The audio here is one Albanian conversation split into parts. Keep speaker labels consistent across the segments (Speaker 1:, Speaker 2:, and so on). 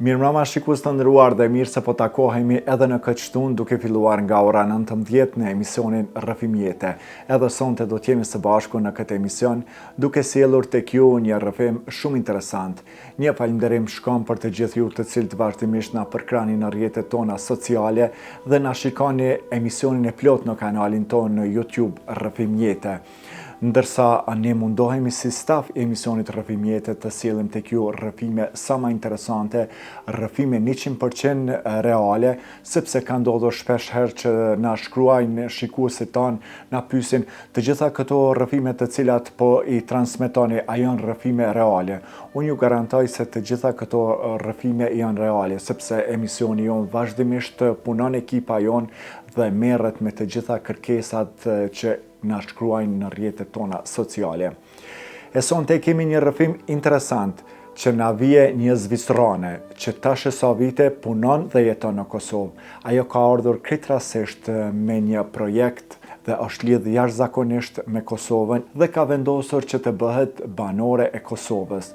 Speaker 1: Mirëmbrëma shikues të nderuar dhe mirë se po takohemi edhe në këtë shtunë duke filluar nga ora 19 në emisionin Rrëfimjete. Edhe sonte do të jemi së bashku në këtë emision duke sjellur tek ju një rrëfim shumë interesant. Një falënderim shkon për të gjithë ju të cilët vazhdimisht na përkrahni në rrjetet tona sociale dhe na shikoni emisionin e plot në kanalin tonë në YouTube Rrëfimjete. Ndërsa ne mundohemi si staf i emisionit Rrëfimjete të sjellim tek ju rrëfime sa më interesante, rrëfime 100% reale, sepse ka ndodhur shpesh herë që na shkruajnë shikuesit tanë, na pyesin të gjitha këto rrëfime të cilat po i transmetoni, a janë rrëfime reale? Unë ju garantoj se të gjitha këto rrëfime janë reale, sepse emisioni jon vazhdimisht punon ekipa jon dhe merret me të gjitha kërkesat që na shkruajnë në rrjetet tona sociale. E sonte kemi një rrëfim interesant që na vije një Zvicrane që tash sa vite punon dhe jeton në Kosovë. Ajo ka ardhur krejtësisht me një projekt dhe është lidhur jashtëzakonisht me Kosovën dhe ka vendosur që të bëhet banore e Kosovës.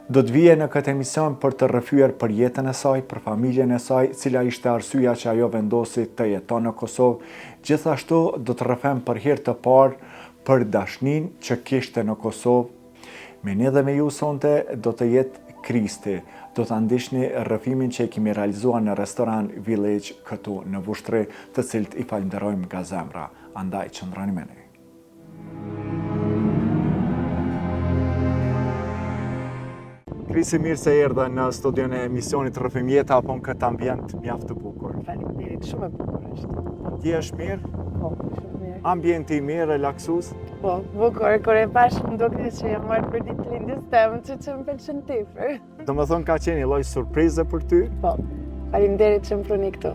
Speaker 1: Do të vije në këtë emision për të rrëfyer për jetën e saj, për familjen e saj, cila ishte arsyeja që ajo vendosi të jeton në Kosovë. Gjithashtu do të rrëfem për herë të parë për dashnin që kishte në Kosovë. Me ne dhe me ju sonte do të jetë Kristi. Do të ndihni rrëfimin që e kemi realizuar në restoran Village këtu në Vushtrri, të cilët i falenderojmë nga zemra. Andaj qëndroni me ne. Krisi, mirë se erdhe në studion e emisionit Rrëfimjete apo në këtë ambient mjaft të bukur.
Speaker 2: Faleminderit, shumë e bukur është.
Speaker 1: Ndjehesh mirë?
Speaker 2: Po, shumë mirë.
Speaker 1: Ambienti i mirë, relaksues?
Speaker 2: Po, bukur, kur e pash më duket që jam marrë për ditëlindjes teme, që më pëlqen tepër.
Speaker 1: Domethënë ka qenë një lloj surprize për ty?
Speaker 2: Po, faleminderit që më pruni këtu.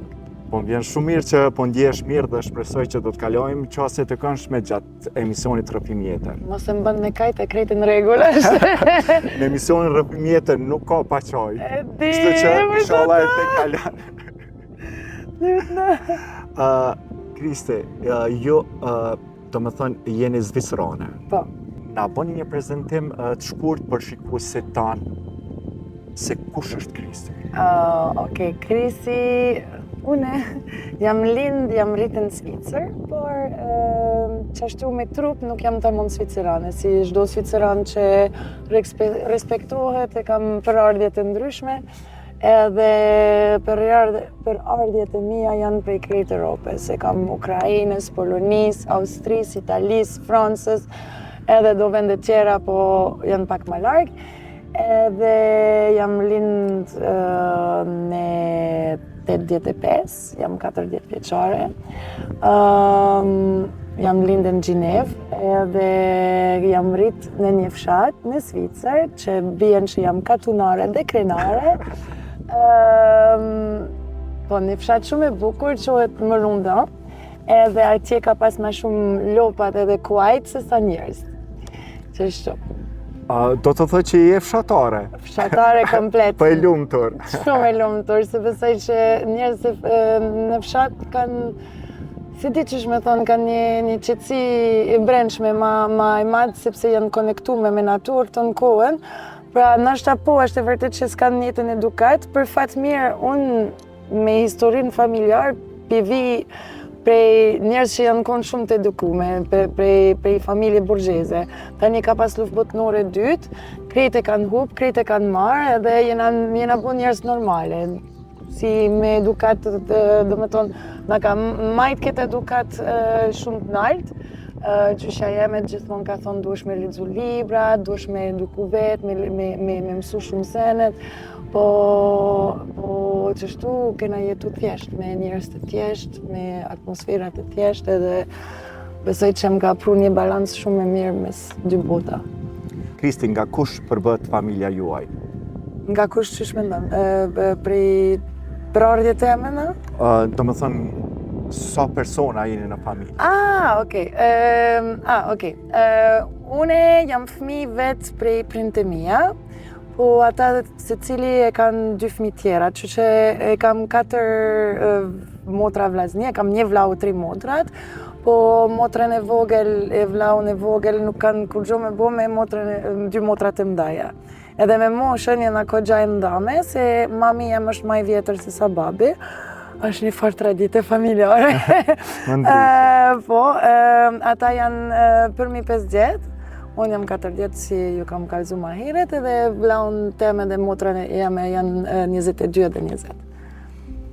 Speaker 1: Po më vjen shumë mirë që po ndjehesh mirë dhe shpresoj që do të kalojmë qasje të këndshme gjatë emisionit Rrëfimjete.
Speaker 2: Mos e bën me kajt e krejtë në rregull është.
Speaker 1: Në emisionin Rrëfimjete nuk ka pa çaj.
Speaker 2: E di.
Speaker 1: Kështu që inshallah e te kalan. Kriste, ju domethënë jeni Zvicrane.
Speaker 2: Po.
Speaker 1: Na bëni një prezantim të shkurt për shikuesit tanë se kush është Kristi.
Speaker 2: Okej, Krisi, une jam rritë në Zvicër, por qashtu me trup nuk jam tamam Zvicrane, si çdo Zvicran që respektohet, e kam përardhje të ndryshme, edhe përardhjet e mia janë prej krejt Europës, e kam Ukrainës, Polonisë, Austrisë, Italisë, Francës, edhe do vende tjera, po janë pak më larg. Edhe jam lind në 85, jam 40 vjeçare. Jam lind në Gjenevë edhe jam rrit në një fshat në Zvicër që bien që jam katunare dhe krenare. Po një fshat shumë e bukur, quhet Mërunda, edhe atje ka pas më shumë lopat edhe kuajt se sa njerëz. Qështu.
Speaker 1: Do të thotë që je fshatare?
Speaker 2: Fshatare komplet.
Speaker 1: Po e lumtur.
Speaker 2: Shumë e lumtur, se besoj që njerëzit në fshat kanë, si di qysh me thonë, kanë një qetësi e brendshme ma e madh, sepse janë konektuar me natyrë të në kohën. Pra, ndoshta po është e vërtet që s'kan jetën edukat, për fat mirë, unë me historinë familjar, vi prej njerëz që janë konë shumë të edukume, prej familje burgjeze. Tani ka pas luftë botërore dytë, krejt e kanë hup, krejt e kanë marrë, edhe jena bu njerëz normale. Si me edukat, do me tonë, na ka majt këtë edukat shumë të lartë. Gjyshja jeme gjithmonë ka thonë duhesh me lexu libra, duhesh me eduku vetë, me mësu shumë senet, po qështu kena jetu thjesht, me njerëz të thjesht, me atmosfera të thjesht, edhe besoj që më ka pru një balans shumë e mirë mes dy bota.
Speaker 1: Kristi, nga kush përbëhet familja juaj?
Speaker 2: Nga kush qysh mendon? Prej prardhjet e mena?
Speaker 1: Do më thënë, sa persona jeni në familje?
Speaker 2: Okej. Une jam fëmijë vetë prej prindë mia, po ata secili e kanë 2 fëmijë tjera, që e kam 4 motra vllazni, e kam një vllau 3 motrat, po motrën e vogël, e vllaun e vogël nuk kanë kur gjë me bo me dy motrat e mdaja. Edhe me moshën jena kogja e ndame, se mami jem është maj vjetër se sa babi. Është një farë tradite familjare. Po, ata janë përmi 50, unë jam 40 si ju kam kalzu ma heret, edhe vllaun teme dhe motrën e jeme janë 22 dhe 20.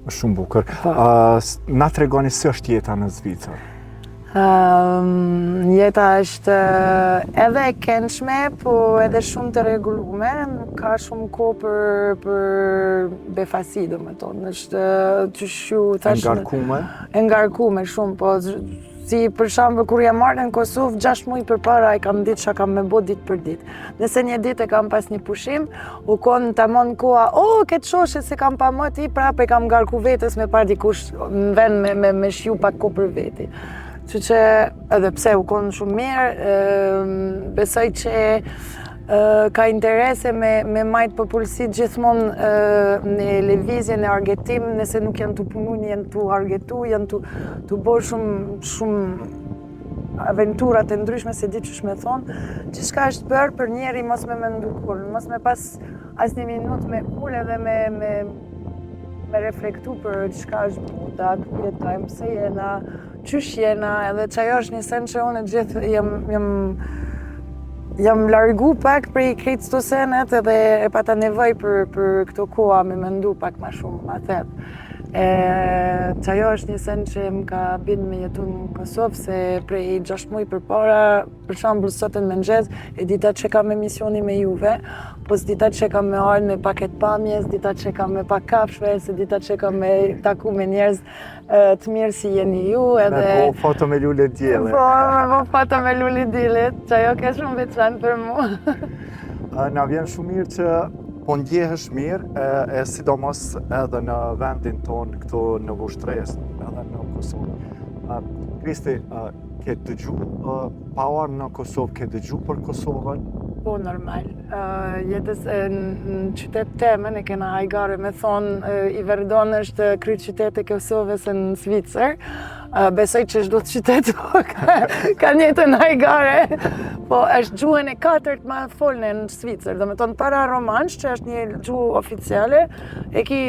Speaker 1: Shumë bukur. Na tregoni si është jeta në Zvicër?
Speaker 2: Jeta është edhe e këndshme, po edhe shumë të rregullume, nuk ka shumë kohë për befasi, domethënë. Është çështju thash. E ngarkume shumë, po si për shembull kur jam marrë në Kosovë 6 muaj përpara e kam ditë çka kam me bë ditë për ditë. Nëse një ditë e kam pas një pushim, u kon tamam koha, këtë shoshe se kam pa më ti, prapë e kam ngarku vetes me pa dikush në vend me shiu pak kohë për veti. Që që edhe pse u konë shumë mirë, besoj që ka interese me majtë popullësit gjithmonë në lëvizje, në argetim, nëse nuk janë të punu, janë të argetu, janë të bërë shumë aventurat e ndryshme, se di që shme thonë, që shka është bërë për njeri mos me mendu kur, mos me pas as një minut me ullë edhe me reflektu për çka është buta, ku jetojmë, pse jena, qysh jena, edhe çajo është një sen që unë gjithë jam largu pak prej krejt këto senet edhe e pata nevoj për këto koha me mendu pak ma shumë, ma thep. Çajo është një sen që më ka bin me jetu në Kosovë, se prej 6 muaj përpara, për shembull sot në mëngjes, e dita që kam emisioni me juve, po s'dita që kam me ardhë me paket pamje, s'dita që kam me pak kafshve, s'dita që kam me taku me njerëz të mirë si jeni ju, edhe...
Speaker 1: Me po foto me lullet djele.
Speaker 2: Po foto me lullit djelit, që ajo ke shumë veçanë për mu.
Speaker 1: Na vjen shumë mirë që po ndjehesh mirë, e sidomos edhe në vendin tonë këtu në Vushtres, edhe në Kosovë. Kristi, ke dëgju pauar në Kosovë, ke dëgju për Kosovën?
Speaker 2: Po, normal. Jetës në qytet temen e kena hajgare me thonë i Verdon është kryet qytet e Kosovës në Zvicër. Besoj që çdo qytet ka njëjtën hajgare, po është gjuhën e 4 ma folne në Zvicër. Do me thonë para romansh, që është një gjuhë oficiale, e ki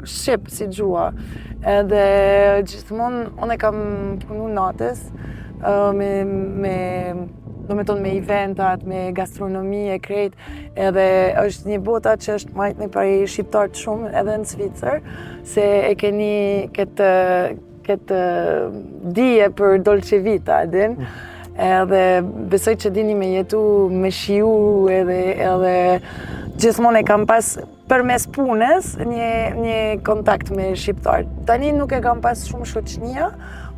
Speaker 2: shqip si gjuha. Edhe gjithmonë, unë e kam punu natës, do me thonë me eventat, me gastronomi e krejt, edhe është një bota që është majtë me pari shqiptarët shumë edhe në Zvicër, se e keni këtë dije për Dolce Vita, edin. Edhe besoj që dini me jetu me shiu edhe gjithmonë e kam pas përmes punës një kontakt me shqiptarët. Tani nuk e kam pas shumë shoqënia,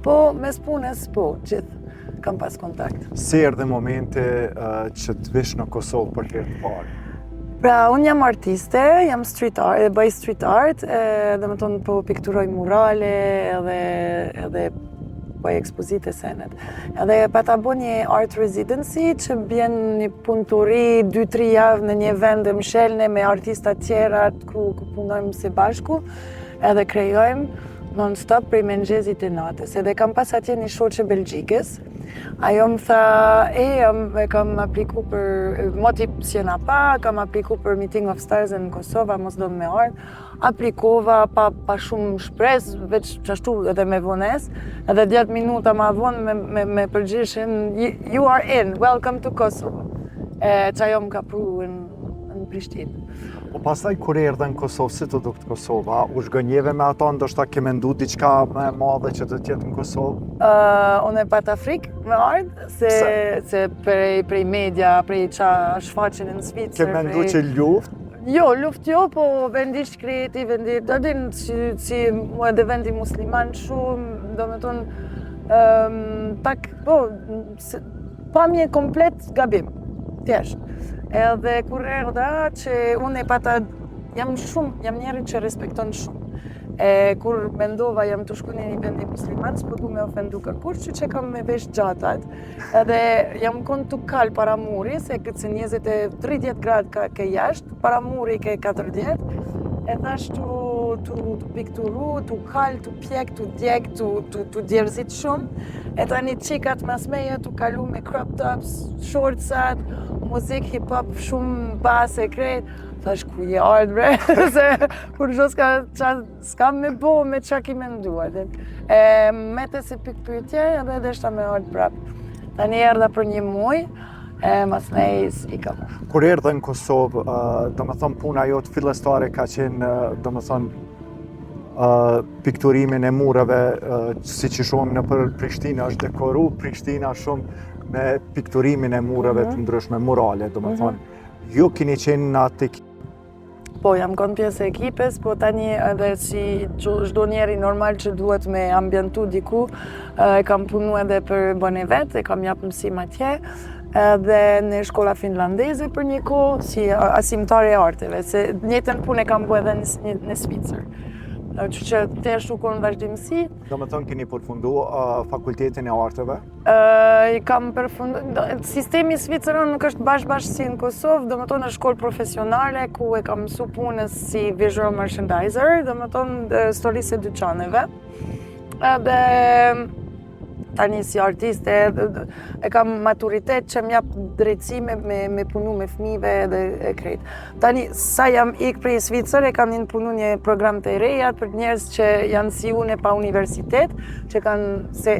Speaker 2: po mes punës po, gjithë kam pas kontakt.
Speaker 1: Si erdhe momente që të vish në Kosovë për herë të parë?
Speaker 2: Pra, unë jam artiste, jam street art, bëj street art, dhe me tonë po pikturoj murale edhe bëj ekspozite senet. Edhe pata bo një art residency që bjen një punëturi 2-3 javë në një vend e mshelne me artista tjera ku punojmë së bashku edhe krejojmë non-stop prej mëngjesit e natës. Edhe kam pas atje një shoqe belgjikës. Ajo më tha, kam apliku për, moti s'jena pa, kam apliku për Meeting of Stars në Kosova, mos do me ardhë. Aplikova pa shumë shpres, veç qashtu edhe me vones, edhe 10 minuta ma vonë me përgjishin, you are in, welcome to Kosovo. Që ajo më ka pru në Prishtinë.
Speaker 1: Po pastaj kur erdhe në Kosovë, si të dukt Kosova? U shgënjeve me ato, ndoshta ke mendu diçka me madhe që të tjetë në Kosovë?
Speaker 2: Unë e pat Afrikë me ardhë, se prej media, prej qa shfaqen në Zvicër.
Speaker 1: Ke mendu që luft?
Speaker 2: Jo, luft jo, po vendi shkreti, vendi, do din si mu edhe vendi musliman shumë, do me tonë, pak, po, pamje komplet gabim, thjesht. Edhe kur erdha që unë e pata, jam njeri që respekton shumë. Kur mendova jam të shku në një vendi musliman, s'po du me ofendu kërkush që kam me vesh gjatat. Edhe jam konë të kalë para muri, se këtë 30 gradë ke jashtë, para muri ke 40. E thashtu tu pikturu, tu kal, tu pjek, tu djeg, tu djerzit shumë. E tani qikat mas meje tu kalu me crop tops, shortsat, muzik hip-hop shumë bas e krejt. Thash ku je ardë bre, se kur gjo s'ka me bo me qa ki me nduar. Mete si pik pyetje edhe deshta me ardë prap. Tani erdha për një muj, mas nejs i kam.
Speaker 1: Kur erdhe në Kosovë, do më thonë puna jotë fillestare ka qenë, do më thonë, pikturimin e murave, si që shumë në për Prishtina është dekoru Prishtina shumë me pikturimin e murave të ndryshme, murale, do më thonë. Ju keni qenë në atë
Speaker 2: Po, jam konë pjesë e ekipes, po tani edhe si çdo njeri normal që duhet me ambientu diku, e kam punu edhe për bën vet, e kam jap mësim atje, edhe në shkolla finlandeze për një kohë, si asimtare e arteve, se njëjtën punë e kam bu edhe në Zvicër. Që që të ashtu konë vazhdimësi.
Speaker 1: Do më thonë keni përfundu fakultetin e arteve?
Speaker 2: Kam përfundu... Sistemi Zvicëron nuk është bashkë si në Kosovë, do më thonë në shkollë profesionale, ku e kam mësu punës si visual merchandiser, do më thonë storisë e dyqaneve. Edhe tani si artiste, e kam maturitet që më jap drejtësi me punu me fëmijëve edhe e krejt. Tani, sa jam ik prej Zvicër, e kam një punu një program të reja për njerëz që janë si unë pa universitet, që kanë se...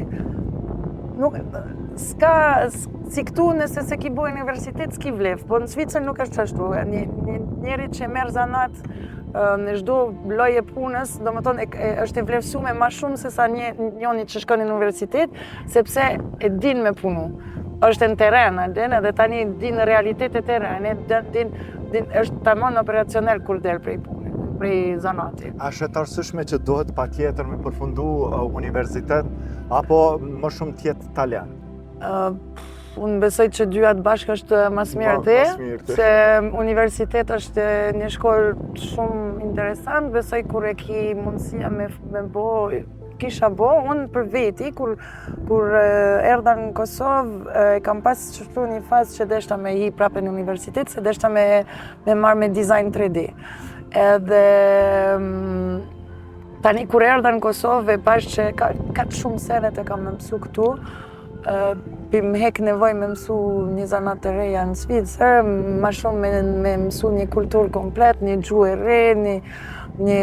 Speaker 2: Nuk, s'ka, si këtu nëse se ki bo universitet, s'ki vlef, po në Zvicër nuk është qashtu. Njeri që merr zanat në çdo lloj e punës, do më thonë është e vlefsuar më shumë se sa njëri që shkon në universitet, sepse e din me punu. Është në terren, edhe tani din realitet e terrenit, është tamam operacional kur del prej punës, prej zanati.
Speaker 1: A është të arsyeshme që duhet patjetër me përfundu universitet, apo më shumë tjetë talent?
Speaker 2: Unë besoj që dyat bashkë është mas mirë te, se universitet është një shkollë shumë interesant, besoj kur e ki mundësia me bo, kisha bo, unë për veti, kur erdha në Kosovë, kam pas qështu një fazë që deshta me hi prape në universitet, se deshta me marrë me design 3D. Edhe tani kur erdha në Kosovë, e pash që ka shumë senet e kam me mësu këtu, Pim hek nevoj me mësu një zanat të reja në Zvicër, ma shumë me mësu një kulturë komplet, një gjuhë e re, një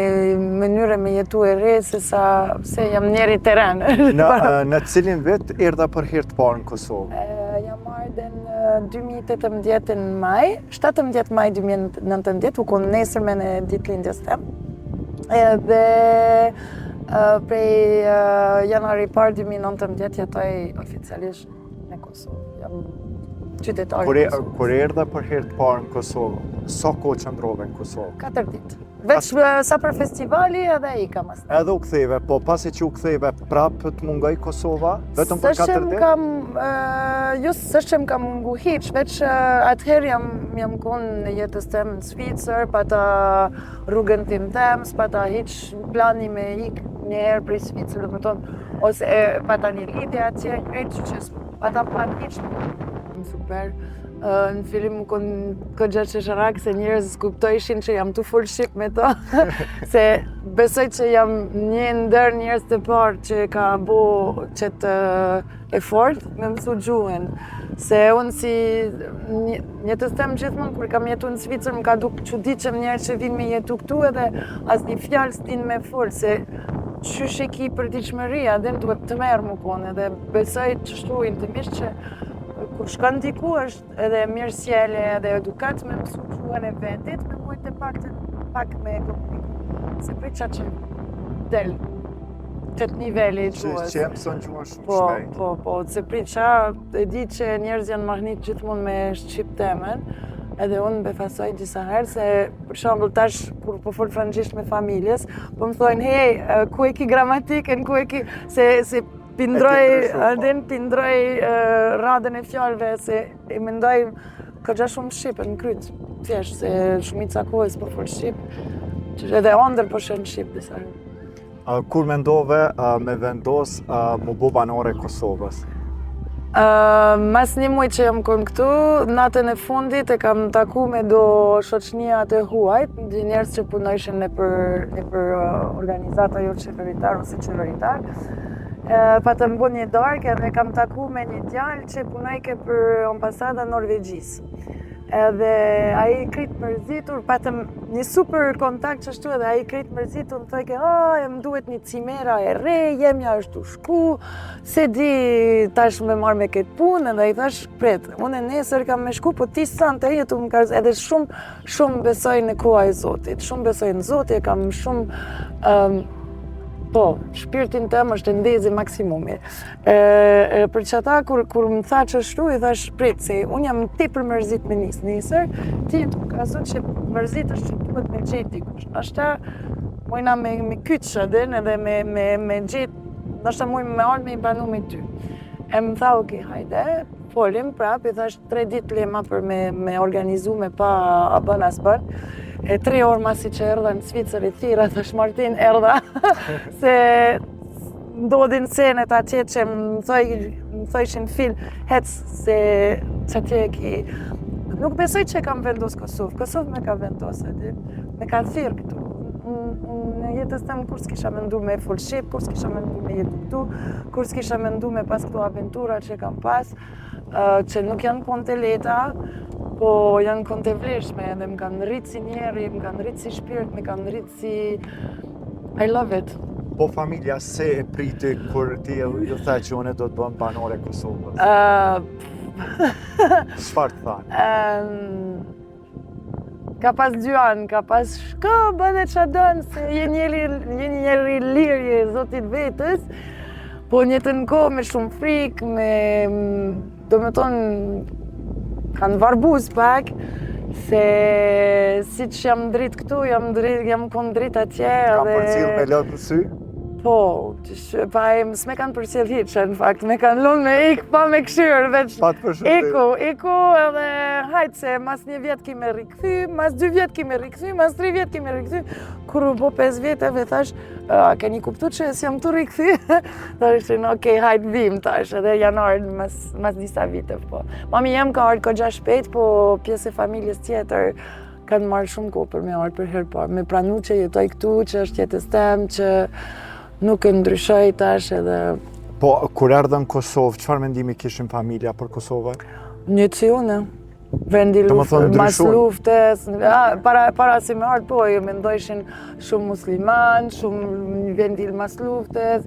Speaker 2: mënyre me jetu e re, se jam njeri terren.
Speaker 1: Në cilin vit erdha për herë të parë në Kosovë?
Speaker 2: Jam ardhe në 2018 në maj, 17 maj 2019, u konë nesërme në ditëlindjes tem. Edhe prej janari parë 2019 jetoj oficialisht në Kosovë. Jam qytetari në Kosovë.
Speaker 1: Kur erdha për herë të parë në Kosovë, sa kohë qëndrove në Kosovë?
Speaker 2: 4 ditë. Veç sa për festivali edhe i kam asë.
Speaker 1: Edhe u ktheve, po pasi që u ktheve prapë të mungoj Kosova? Vetëm për 4 ditë?
Speaker 2: Së që më kam mungu hiq, veç atëherë jam konë në jetës tem në Zvicër, pata rrugën tim tem, s'pata hiq plani me ik një herë prej Zvicër, dhe më tonë, ose pata një lidhje atje, krejtë që pata plan hiq. Super. Në fillim më konë këgja që sharak se njerëz kuptojshin që jam të full shqip me to, se besoj që jam një ndër njerëz të parë që ka bo qëtë effort me mësu gjuhën. Se unë si jetës tem gjithmonë, kur kam jetu në Zvicër, më ka duk çuditshëm njerëz që vinë me jetu këtu edhe as një fjalë s'din me fol, se qysh e ki për diqëmëria, dhe duhet të merë më konë, edhe besoj që shtu intimisht që kur shkon diku është edhe mirësjellje edhe edukat me mësu gjuhën e vetit, me mujtë pak me komuniku. Se prej qa që del qëtë niveli i gjuhës.
Speaker 1: Që e mëson gjuhën shumë shpejt.
Speaker 2: Po, se prej qa e di që njerëz janë mahnit gjithmonë me shqip temen, edhe unë befasoj disa herë se për shembull tash kur po fol francisht me familjes, po më thojnë, hey, ku e ki gramatikën, ku e ki... Se pindroj radën e fjalëve, se e mendoj këgja shumë shqip në kryt, thjesht, se shumica kohës po fol shqip, edhe ëndër po shën shqip disa herë.
Speaker 1: Kur mendove me vendos më bo banore Kosovës?
Speaker 2: Mas një muaj që jam konë këtu, natën e fundit e kam taku me do shoqënia të huajt, dy njerëz që punojshin nëpër organizata jo qeveritar ose qeveritar. Patëm bo një darkë edhe kam taku me një djalë që punojke për ambasada Norvegjisë. Edhe ai krit mërzitur, patëm një super kontakt që ashtu edhe ai krit mërzitur, më thojke, më duhet një cimera e re, jemja është u shku, se di tash me marrë me këtë punë, edhe i thash, pret, unë nesër kam me shku, po ti sa në të jetu më karës, edhe shumë besoj në koha e Zotit, shumë besoj në Zotit, kam shumë, shpirtin tëm është ndezi maksimumi. Për që ata, kur më tha që shtu, i thash, prit, se unë jam tepër mërzit me nesër, ti të më ka zot që mërzit është që duhet me gjetë dikush. Nashta, mujna me kytë shëdin edhe me gjetë, nashta mujna me alë me i banu me ty. E më tha, okej, hajde, folim prap, i thash 3 ditë lema për me organizu me pa bën as bën. 3 orë masi që erdha në Zvicër i thira, thash Martin, erdha, se ndodhin senet atje që më thojshin film, hec se që atje ki... Nuk besoj që kam vendos Kosovë, Kosovë me ka vendos, me ka thirë këtu. Në jetës tem kur s'kisha mendu me full shqip, kur s'kisha mendu me jetu këtu, kur s'kisha mendu me pas këto aventura që kam pas, që nuk janë konte leta, po janë konte vleshme edhe më kanë rritë si njeri, më kanë rritë si shpirt, më kanë rritë si... I love it.
Speaker 1: Po familja se e priti kur ti ju tha që une do të bëm banore Kosovës? Çfarë të thanë?
Speaker 2: Ka pas 2 anë, ka pas shko, bëdhe që donë, se je njeri lirje Zotit vetës, po njëtën kohë me shumë frikë, do me tonë, kanë varbuz pak, se si që jam dritë këtu, jam konë dritë atje.
Speaker 1: Kam përcil me lëtë në sy?
Speaker 2: Po, pa s'me kanë përcil hiqë, në fakt, me kanë lunë me ikë pa me këshyrë, veç iku edhe hajtë se mas 1 vjetë ki me rikëthy, mas 2 vjetë ki me rikëthy, mas 3 vjetë ki me rikëthy, kur u po 5 vjetëve thash, keni kuptu që s'jam të rikëthy, thashin, okej, hajtë vim tash, edhe janë ardhë mas disa vite, po. Mami jem ka ardhë kogja shpejt, po pjesë e familjes tjetër kanë marrë shumë kohë për me ardhë për herë parë, me pranu që jetoj këtu, që është jetës tem, që nuk e ndryshoj tash edhe...
Speaker 1: Po, kur erdhën në Kosovë, çfarë mendimi kishin familja për Kosovën?
Speaker 2: Njëcione. Vendi mas luftës, para si me ardhë, po, ju mendojshin shumë musliman, shumë vendi mas luftës,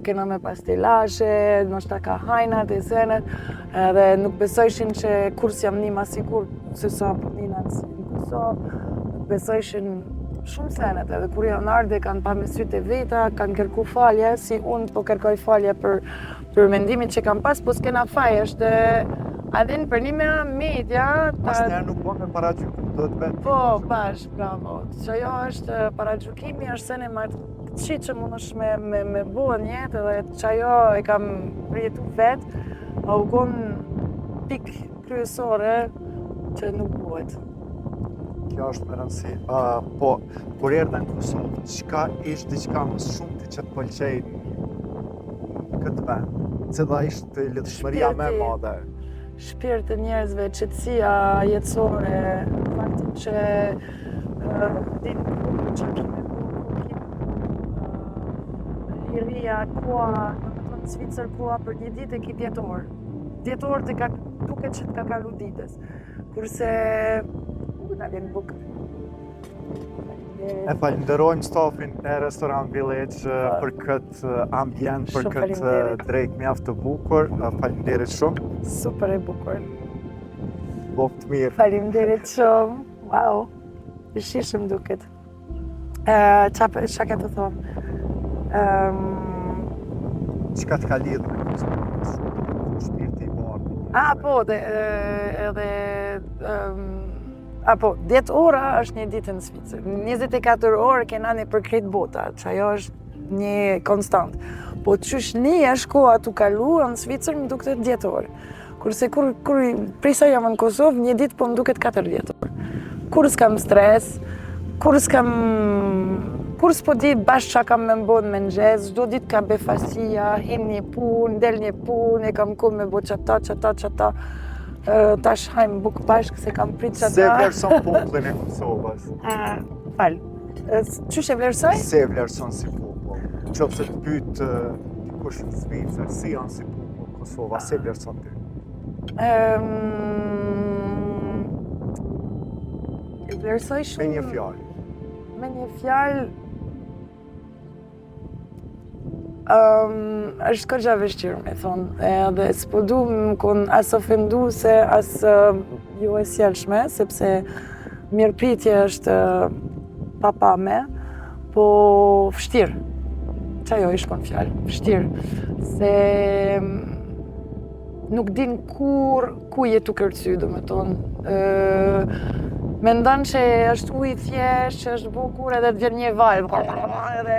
Speaker 2: kena me pastelashe, nështë ka hajnat e senet, edhe nuk besojshin që kur s'jam një ma sigur, se sa përninat në Kosovë, nuk besojshin shumë senet, edhe kur janë ardhe kanë pa me sytë e veta, kanë kërku falje, si unë po kërkoj falje për mendimin që kam pas, po s'kena faj, është adhin për një me media...
Speaker 1: Mas njerë nuk po me paragjykim, do të vetë?
Speaker 2: Po, bash, bravo. Që jo është paragjykimi, është sene ma qi që mund është me bua njetë, edhe që ajo e kam përjetu vetë, a u konë pik kryesore që nuk buhet.
Speaker 1: Kjo është me rëndësi. Po, kur erdhe në Kosovë, qka ishtë diqka më shumë ti që të pëlqej këtë vend? Cila ishte lidhshmëria me madhe?
Speaker 2: Shpirti e njerëzve, qetësia jetësore, faktin që dinë ku që kime liria, koha, në Zvicër koha për një ditë e ki djetor. Djetor të ka duke që të ka kalu ditës. Kurse na vjen bukë.
Speaker 1: E falenderojmë stafin e Restoran Village për këtë ambient, për këtë drejt mjaft të bukur. Faleminderit shumë.
Speaker 2: Super e bukur.
Speaker 1: Boft mirë.
Speaker 2: Faleminderit shumë. Wow. I shishëm duket. Qa ka të thonë?
Speaker 1: Qka të ka lidhë me këtë shpirti i bardhë?
Speaker 2: Po, edhe... Apo, 10 ora është një ditë në Zvicër. 24 orë kena një për krejt bota, që ajo është një konstant. Po qysh një është koha të kalu në Zvicër më duket 10 orë. Kurse kur prisa jam në Kosovë, një ditë po më duket 4 orë. Kur s'kam stres, kur s'kam kur s'po di bashkë qa kam me mbon me nxez, çdo ditë ka befasia, hin një punë, del një punë, e kam kohë me bo qata. Tash hajmë buk bashkë se kam prit qata.
Speaker 1: Se vlerëson popullin e Kosovës?
Speaker 2: Fal, qysh e vlerësoj?
Speaker 1: Se vlerëson si popull? Qofse të pyet dikush në Zvicër, si janë si popull Kosova, se vlerëson ti?
Speaker 2: Vlerësoj shumë...
Speaker 1: Me një fjalë.
Speaker 2: Me një fjalë... është kërgja vështirë me thonë, edhe s'po du më kon as ofenduse, as jo e sjelshme, sepse mirëpritje është papame, po vështirë. Qajo ishtë kon fjalë, vështirë. Se nuk din ku jetu kërcy, do me tonë. Mendon që është ujë thjesht, që është bukur edhe të vjen një valë, edhe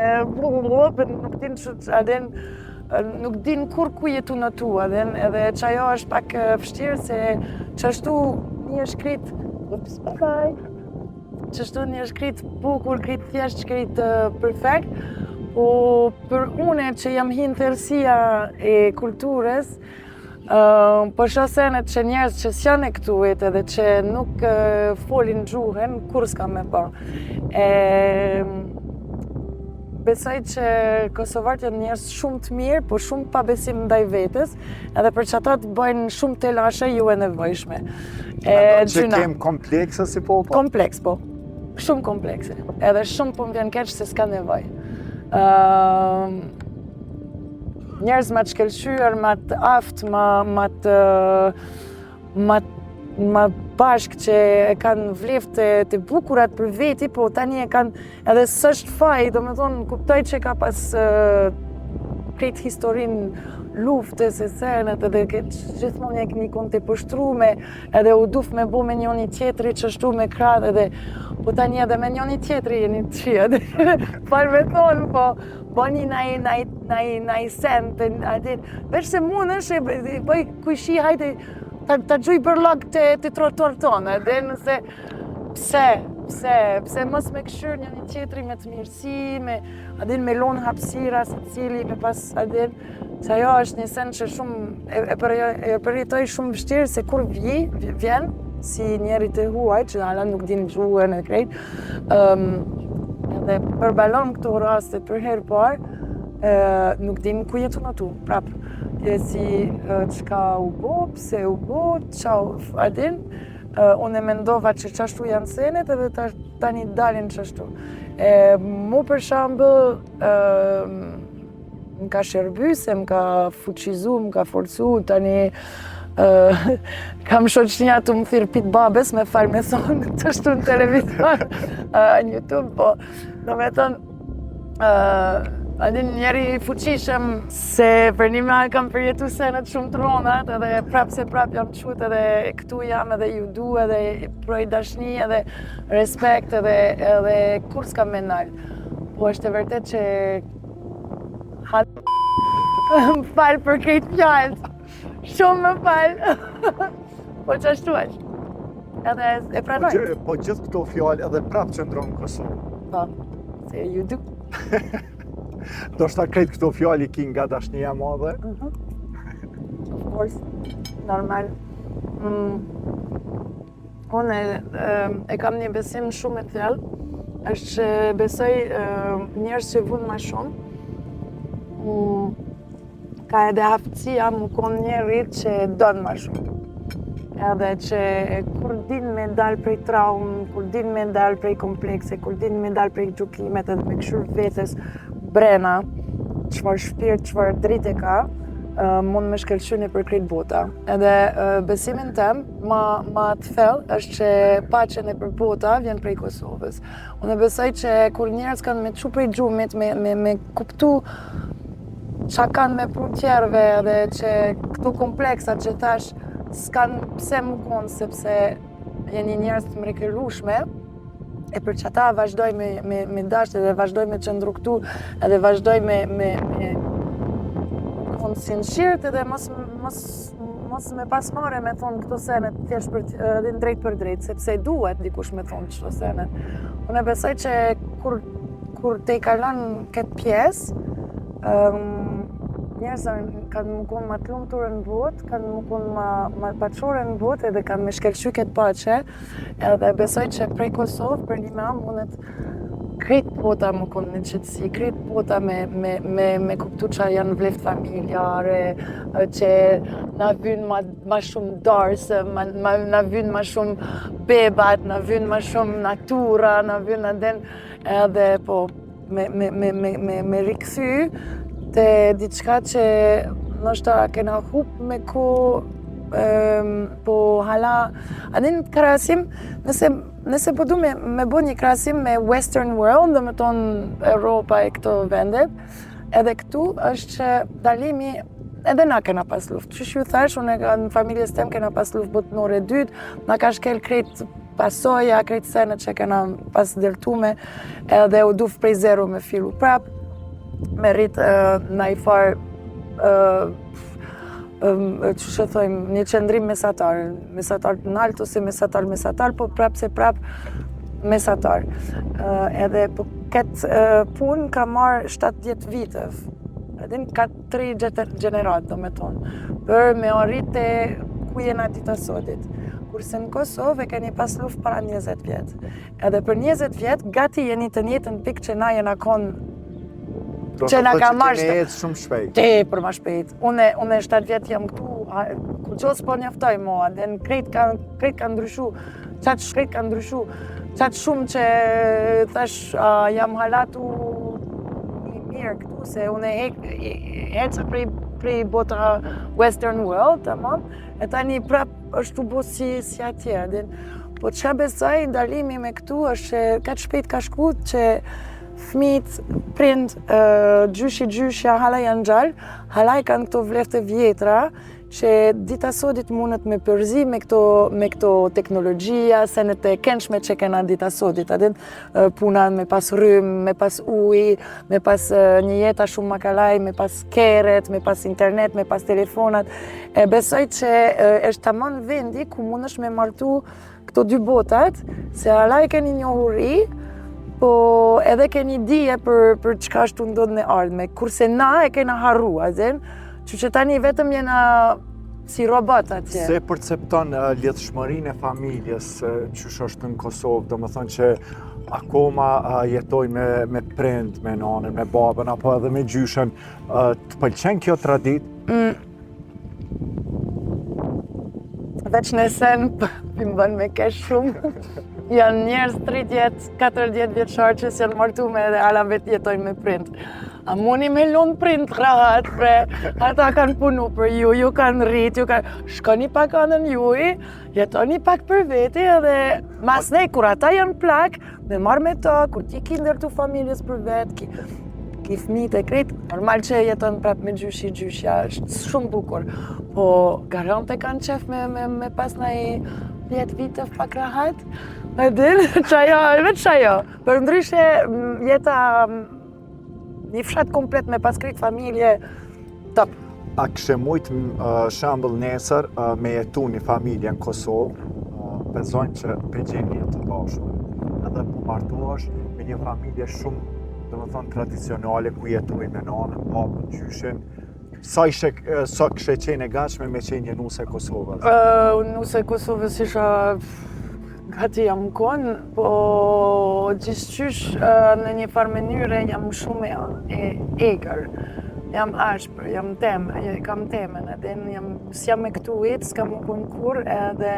Speaker 2: nuk din kur ku jetu në tu, edhe qajo është pak vështirë se qashtu një shkrit, qashtu një shkrit bukur, krit thjesht, shkrit perfekt, po për une që jam hinë thërësia e kulturës, po shosenet që njerëz që s'janë e këtuit edhe që nuk folin gjuhën, kur s'ka me pa. Besoj që kosovarët janë njerëz shumë të mirë, po shumë pa besim ndaj vetes, edhe për që ata të bëjnë shumë të lashe ju e nevojshme.
Speaker 1: Që kem komplekse si popull?
Speaker 2: Kompleks, po. Shumë komplekse. Edhe shumë po më vjen keq se s'ka nevoj. Njerëz ma të shkelqyër, ma të aft, ma bashkë që e kanë vlefë të bukurat për veti, po tani e kanë edhe s'është faj, do me thonë, kuptoj që ka pas krejt historinë luftës e senet, edhe gjithmonë një kon të pështrume, edhe u duf me bo me njoni tjetri që shtu me kratë, edhe po tani edhe me njoni tjetri jeni të qia, falë me thonë, po bani naj sen, veç se mund është, bëj kujshi hajde ta gjuj bërlog të trotuar tonë, edhe nëse pse mos me këshyr njoni tjetri me të mirësi, me lonë hapsira se cili, me pas që ajo është një sen që shumë e përjetoj shumë vështirë se kur vjen si njeri të huaj, që ala nuk din gjuhën e krejt, edhe përbalon këto rastet për herë parë, nuk din ku jetu në tu, prapë. Si qka u bo, pse u bo, qa adin, unë e mendova që qashtu janë senet edhe tani dalin qashtu. Mu për shambëll, më ka shërbysë, më ka fuqizu, më ka forcu, tani kam shoqënia të më thirë pit babes me falë me thonë të shtu në televizor, në YouTube, po do me thonë, adin njeri fuqishëm se për një me kam përjetu senet shumë të ronat, edhe prap se prap jam qut, edhe këtu jam edhe ju du, edhe proj dashni, edhe respekt, edhe kur s'kam me nalë. Po është e vërtet që më falë për krejt fjallët. Shumë më falë. Po që ashtu është. Edhe e pranoj.
Speaker 1: Po gjithë këto fjallë edhe prapë qëndronë në Kosovë.
Speaker 2: Po, se ju du.
Speaker 1: Do shta krejt këto fjallë i ki nga dashnia madhe?
Speaker 2: Of course, normal. Unë e kam një besim shumë e thellë, është që besoj njerëz që vunë ma shumë, ka edhe aftësia mu konë njerit që donë ma shumë. Edhe që kur din me dalë prej traumë, kur din me dalë prej komplekse, kur din me dalë prej gjukimet edhe me këshur vetes brena, çfarë shpirt, çfarë dritë e ka, mund me shkelqyni për krejt bota. Edhe besimin tem, ma të thellë është që paqen e për bota vjen prej Kosovës. Unë besoj që kur njerëz kanë me çu prej gjumit, me kuptu qa kanë me punë tjerëve edhe që këto kompleksat që tash s'kanë pse më konë sepse jeni njerëz të mrekullueshme, e për që ata vazhdoj me dashtë edhe vazhdoj me qëndru këtu edhe vazhdoj me konë sinqirt edhe mos me pasmare me thonë këto senet thjesht edhe drejt për drejt, sepse duhet dikush me thonë këto senet. Unë besoj që kur te kalon këtë pjesë, njerëzën kanë më konë ma të lumëtur në botë, kanë më konë ma paqore në botë edhe kanë me shkelqy këtë pache, edhe besoj që prej Kosovë për një me mundet krejt pota më konë në qëtësi, krejt pota me kuptu që janë vleft familjare, që na vynë ma shumë darse, na vynë ma shumë bebat, na vynë ma shumë natura, na vynë aden edhe po me rikëthy të diçka që nështë kena hup me ku po hala, adin krasim, nëse po du me bo një krasim me Western World, dhe me tonë Europa e këto vendet, edhe këtu është që dalimi edhe na kena pas luft. Që ju thash, unë në familjes tem kena pas luft botënore dytë, na ka shkel krejt pasoja, krejt senet që kena pas dërtume, edhe u duf prej zero me fillu prap, me rritë na i farë që që thojmë, një qëndrim mesatar në altë ose mesatar, po prap se prap mesatar. Edhe po këtë punë ka marrë 7-10 vitëv, edhe ka 3 gjenerat, do me tonë, për me arritë ku jena dita sotit. Kurse në Kosovë e keni pas luft para 20 vjetë. Edhe për 20 vjetë, gati jeni të njëjtën pikë që na jena konë
Speaker 1: që na ka marrë shumë shpejt.
Speaker 2: Për ma shpejt. Unë 7 vjetë jam këtu, kur qos po njaftoj mua, dhe në krejt ka ndryshu, qatë shkrejt ka ndryshu, qatë shumë që thash jam halatu i mirë këtu, se unë heca prej bota Western World, tamam, e tani prap është u bo si atje. Po qa besoj, ndalimi me këtu është ka shpejt ka shku që fëmijët, prind, gjyshja hala janë gjallë, hala i kanë këto vlefte vjetra, që dita sodit mundet me përzi me këto teknologjia, senet e kenshme që kena dita sodit. Adin puna me pas rrym, me pas uj, me pas një jeta shumë makalaj, me pas keret, me pas internet, me pas telefonat. E besoj që është tamam vendi ku mundesh me martu këto dy botat, se hala i keni njohuri, po edhe keni dije për çka ashtu ndodh në ardhme, kurse na e kena harru, që tani vetëm jena si robot atje.
Speaker 1: Se percepton lidhshmërinë e familjes qysh është në Kosovë, do më thënë që akoma jetoj me prind, me nanën, me babën, apo edhe me gjyshen, të pëlqen kjo traditë?
Speaker 2: Veç në sen, pëmbën me kesh shumë. Janë njerëz 30-40 vjeçar që s'janë martume dhe ala vetë jetojnë me prind. A muni me lun prind rahat, ata kanë punu për ju kanë rrit, shkoni pak anën juj, jetoni pak për veti edhe mas nej, kur ata janë plak, me marrë me ta, kur ti ki ndërtu familjes për vetë, ki fëmijët e krejt, normal që jeton prap me gjyshja, është shumë bukur. Po garante kanë qef me pas nej 10 vite pak rahat, e din, veç qajo. Për ndryshe jeta një fshat komplet me pas krejt familje, top.
Speaker 1: A kështë mujt shembull nesër me jetu një familje në Kosovë, bezojnë që përgjeni jetë të bashkë, edhe po martuash me një familje shumë, do më thonë, tradicionale, ku jetuj me nanën, babën, gjyshin. Sa kështë qenë e gatshme me qenë një nuse e Kosovës?
Speaker 2: Nuse e Kosovës isha gati jam konë, po gjithqysh në një farë mënyre jam shumë e eger. Jam ashpër, kam temën, edhe s'jam me këtu s'kam më konë kur, edhe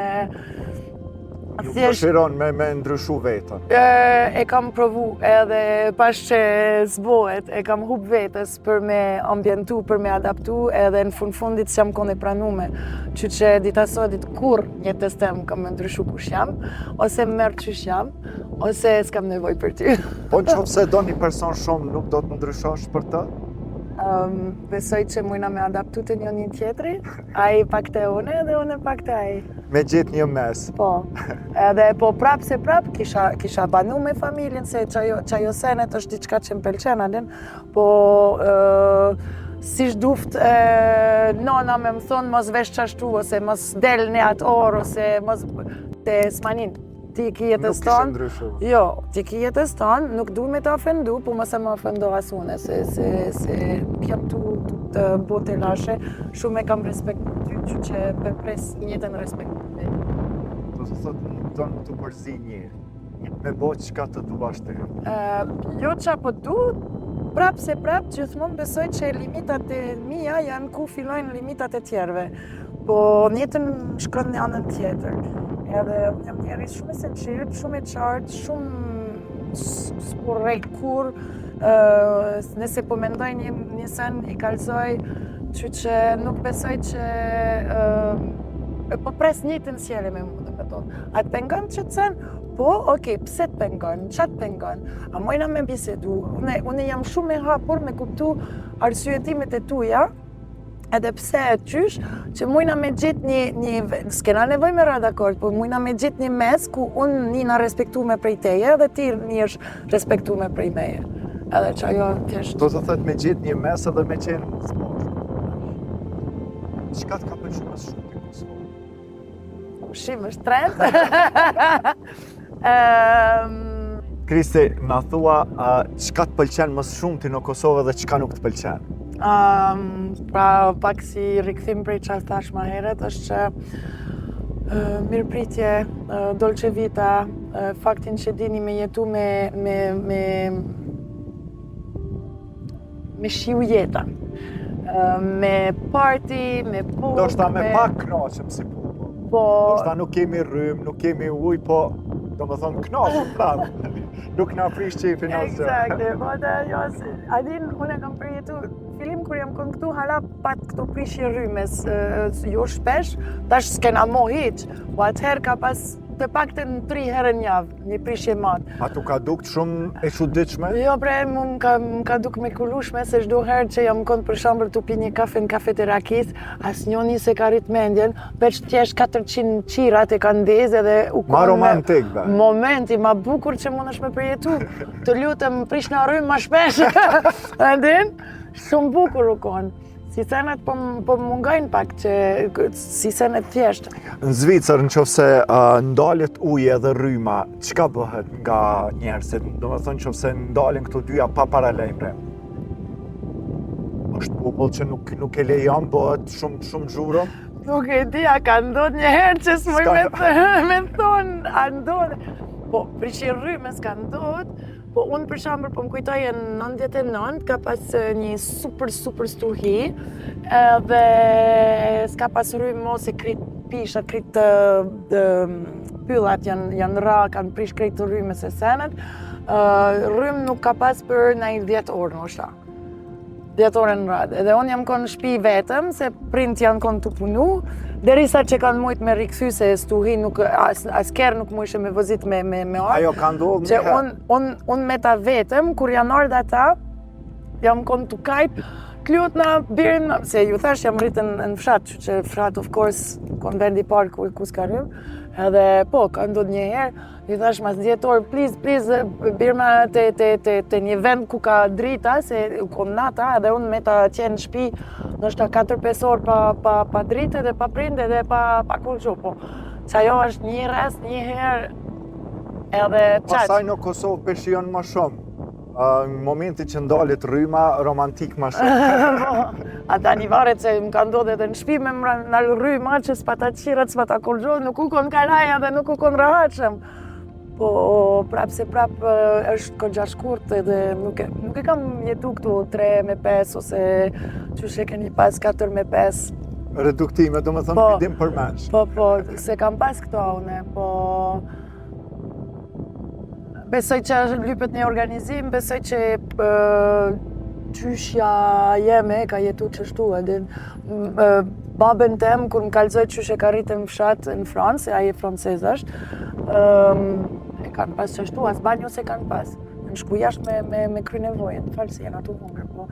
Speaker 1: Ju dëshiron me ndryshu vetën?
Speaker 2: E kam provu edhe pas që zbohet, e kam hup vetës për me ambientu, për me adaptu, edhe në fundit s'jam kone pranume. Që dita sodit kur jetës tem kam me ndryshu kush jam, ose më merë qysh jam, ose s'kam nevoj për ty.
Speaker 1: Po në qoftë se do një person shumë nuk do të ndryshosh për të?
Speaker 2: Besoj që mujna me adaptu të një tjetri, ai pak të une dhe une pak të ai.
Speaker 1: Me gjithë një mes.
Speaker 2: Po, edhe po prap se prap kisha banu me familjen, se qajo senet është diçka që më pëlqen, po si shduft nona me më thonë mos vesh qashtu, ose mos del në atë orë, ose mos të smanin. ti ki jetës tonë. Jo, ti ki jetës tonë, nuk du me të ofendu, po mëse më ofendo asune, se jam tu të bote lashe, shumë e kam respekt për ty, që për pres njëtën respekt për ty.
Speaker 1: Do të thotë, tonë të përzi njërë, me bo qka të du bashkë të
Speaker 2: jo qa po du, prap gjithmonë besoj që limitat e mia janë ku fillojnë limitat e tjerve. Po njëtën shkon në anën tjetër. Edhe jam njerëz shumë e sinqert, shumë e qartë, shumë s'porrej kur, nëse po mendoj një sen i kalzoj, që nuk besoj që po pres njëtën sjellje me mu, dhe tonë. A të pengon që të sen? Po, okej, pse të pengon? Qa të pengon? A mojna me bisedu. Une jam shumë e hapur me kuptu arsyetimet e tuja, edhe pse e qysh, që mujna me gjithë një s'kena nevoj me ra dakord, po mujna me gjithë një mes ku unë një na respektu me prej teje dhe ti një është respektu me prej meje. Edhe që ajo thjesht.
Speaker 1: Do të thëtë me gjithë një mes edhe me qenë zbosh. Qka të ka pëlqyer më shumë të Kosovë?
Speaker 2: Ushim është trend.
Speaker 1: Kristi, na thua qka të pëlqen më shumë ti në Kosovë dhe qka nuk të pëlqen?
Speaker 2: Pra pak si rikthim prej çfarë thash më herët është që mirëpritje, dolce vita, faktin që dini me jetu me shiu jetën, me party, me puk,
Speaker 1: Do shta me pak knaqëm si pupo. Do shta nuk kemi rrym, nuk kemi ujë, po do më thonë knaqëm prapë. Nuk na prish qefin asgjë.
Speaker 2: Eksakte, po dhe jo, adin, unë kam përjetu fillim kur jam kënë këtu, hala pat këto prishje rrymes, jo shpesh, tash s'kena mo hiq, po atëherë ka pas të paktën 3 herë në javë, një prishje madh.
Speaker 1: A tu ka dukt shumë e çuditshme?
Speaker 2: Jo bre, m'ka duk me kullushme, se çdo herë që jam kënd për shembull tu pi një kafe në kafe të Rakis, asnjëni se ka rrit mendjen, veç t'jesh 400 qirat e kanë ndezë edhe u
Speaker 1: Ma romantik, be.
Speaker 2: Momenti ma bukur që mundesh me përjetu. Të lutem prish në rrym ma shpesh. Andin? Shumë bukur u konë. Si senet po mungajnë pak që si senet thjeshtë.
Speaker 1: Në Zvicër, nëse ndalet uji edhe rryma, çka bëhet nga njerëzit? Domethënë nëse ndalen këto dyja pa paralajmëre. Është popull që nuk e lejon, bëhet shumë zhuro.
Speaker 2: Nuk e di, a ka ndodhur një herë që s'moj me thonë, a ndodhë. Po, prishje rrymes ka ndodhur. Po unë për shembull po më kujtoj në 99 ka pas një super stuhi dhe s'ka pas rrymë mos e krit pisha, krit pyllat janë ra, kanë prish krejt të rrymës e senet. Rrymë nuk ka pas për nëjë 10 orë ndoshta. 10 orë në radhë. Edhe unë jam konë në shtëpi vetëm, se print janë konë të punu, derisa që kanë mujt me rikthy se stuhi nuk askerë nuk mujshe me vëzit me orë.
Speaker 1: Ajo ka ndodhur
Speaker 2: që unë me ta vetëm, kur janë ardhur ata, jam konë të kajp, klyot na birin, se ju thash jam rritën në fshat, që fshat of course konë vendi parë ku s'ka rrymë. Edhe po, ka ndodhur një herë, ju thash mas 10 orë, please, birma te një vend ku ka drita, se kom nata, edhe unë me ta qenë në shtëpi, ndoshta 4-5 orë pa dritë dhe pa prindë dhe pa kur gjo, po. Që ajo është një rast, një herë, edhe qaq.
Speaker 1: Pastaj në Kosovë peshion më shumë. Në momenti që ndalet rryma, romantik më shumë.
Speaker 2: Ata një varet që më ka ndodhur edhe në shtëpi me në rryma që s'pata qirat, s'pata kurgjo, nuk u kon kalaja dhe nuk u kon rahatshëm. Po prap është kogja shkurt edhe nuk e kam jetu këtu 3-5 ose qysh e keni pas 4-5.
Speaker 1: Reduktime, do më thënë pidim për mensh.
Speaker 2: Po, se kam pas këto une, po... Besoj që lypet një organizim, besoj që qyshja jeme ka jetu qështu edhe. Babën tem, kur më kalzoj qysh e ka rritë në fshat në Francë, se aje francez është, e kanë pas qështu, as banjo se kanë pas. Në shku jashtë me kry nevojën, falë se janë atu hungër, po.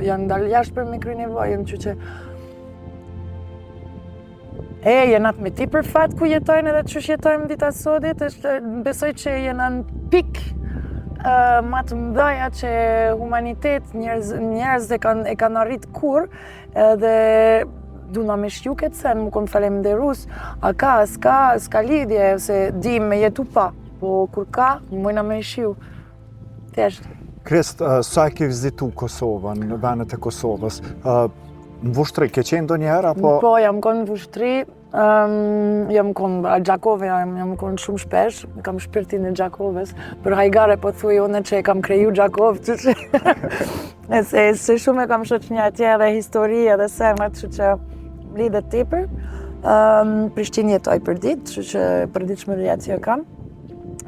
Speaker 2: Janë dalë jashtë për me kry nevojën, që jenat me ti për fat ku jetojnë edhe qysh jetojnë dita sotit, besoj që jena në pik ma të mdhaja që humanitet njerëz e kanë arrit kur, edhe duna me shju këtë sen, më konë falemnderus, a ka, s'ka lidhje, se di me jetu pa, po kur ka, mojna me shju. Thjesht.
Speaker 1: Krist, sa e ke vizitu Kosovën, në venet e Kosovës? Në Vushtri, ke qenë ndonjëherë apo?
Speaker 2: Po, jam konë në Vushtri, jam konë a Gjakove, jam konë shumë shpesh, kam shpirtin e Gjakoves, për hajgare po thuj unë që e kam kreju Gjakov, se shumë e kam shoqënja atje edhe histori edhe semet, që lidhet tepër. Prishtinë jetoj për ditë, që për ditë shmëria që kam.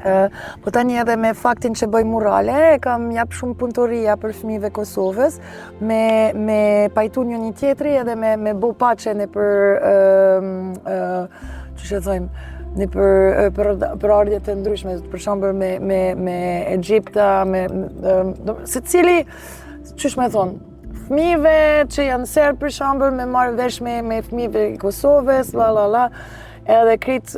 Speaker 2: Po tani edhe me faktin që bëj murale, kam jap shumë punëtoria për fëmijëve Kosovës, me pajtu një tjetri edhe me bo pache në për, që thojmë, në për ardhjet e ndryshme, për shembull me Egjipta, se cili, qysh me thonë, fëmijëve që janë serb për shembull, me marrë vesh me fëmijëve Kosovës, edhe krejt,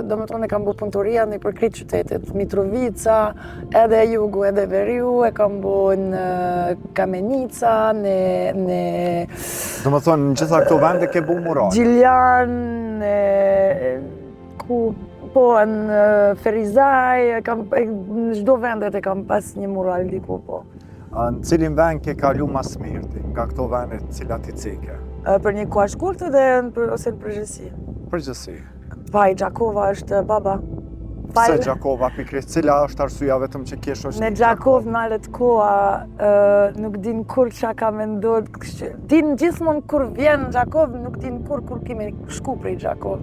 Speaker 2: do më tonë e kam bu punëtoria në për krejt qytetet, Mitrovica, edhe jugu, edhe veriu, e kam bu në Kamenica,
Speaker 1: Do më thonë, në gjitha këto vende ke bu mural?
Speaker 2: Gjiljan, po në Ferizaj, në çdo vendet e kam pas një mural diku, po.
Speaker 1: Në cilin vend ke kalu mas mirti, nga këto vendet cilat i cike?
Speaker 2: Për një kohë shkurtë ose në përgjithësi?
Speaker 1: Përgjithësi.
Speaker 2: Pa, i Gjakova është baba.
Speaker 1: Pse Gjakova pikrisht, cila është arsyeja vetëm që ke shoqni?
Speaker 2: Në Gjakov malet koha, nuk din kur qa ka me ndodh. Din gjithmonë kur vjen Gjakov, nuk din kur kemi shku prej Gjakov.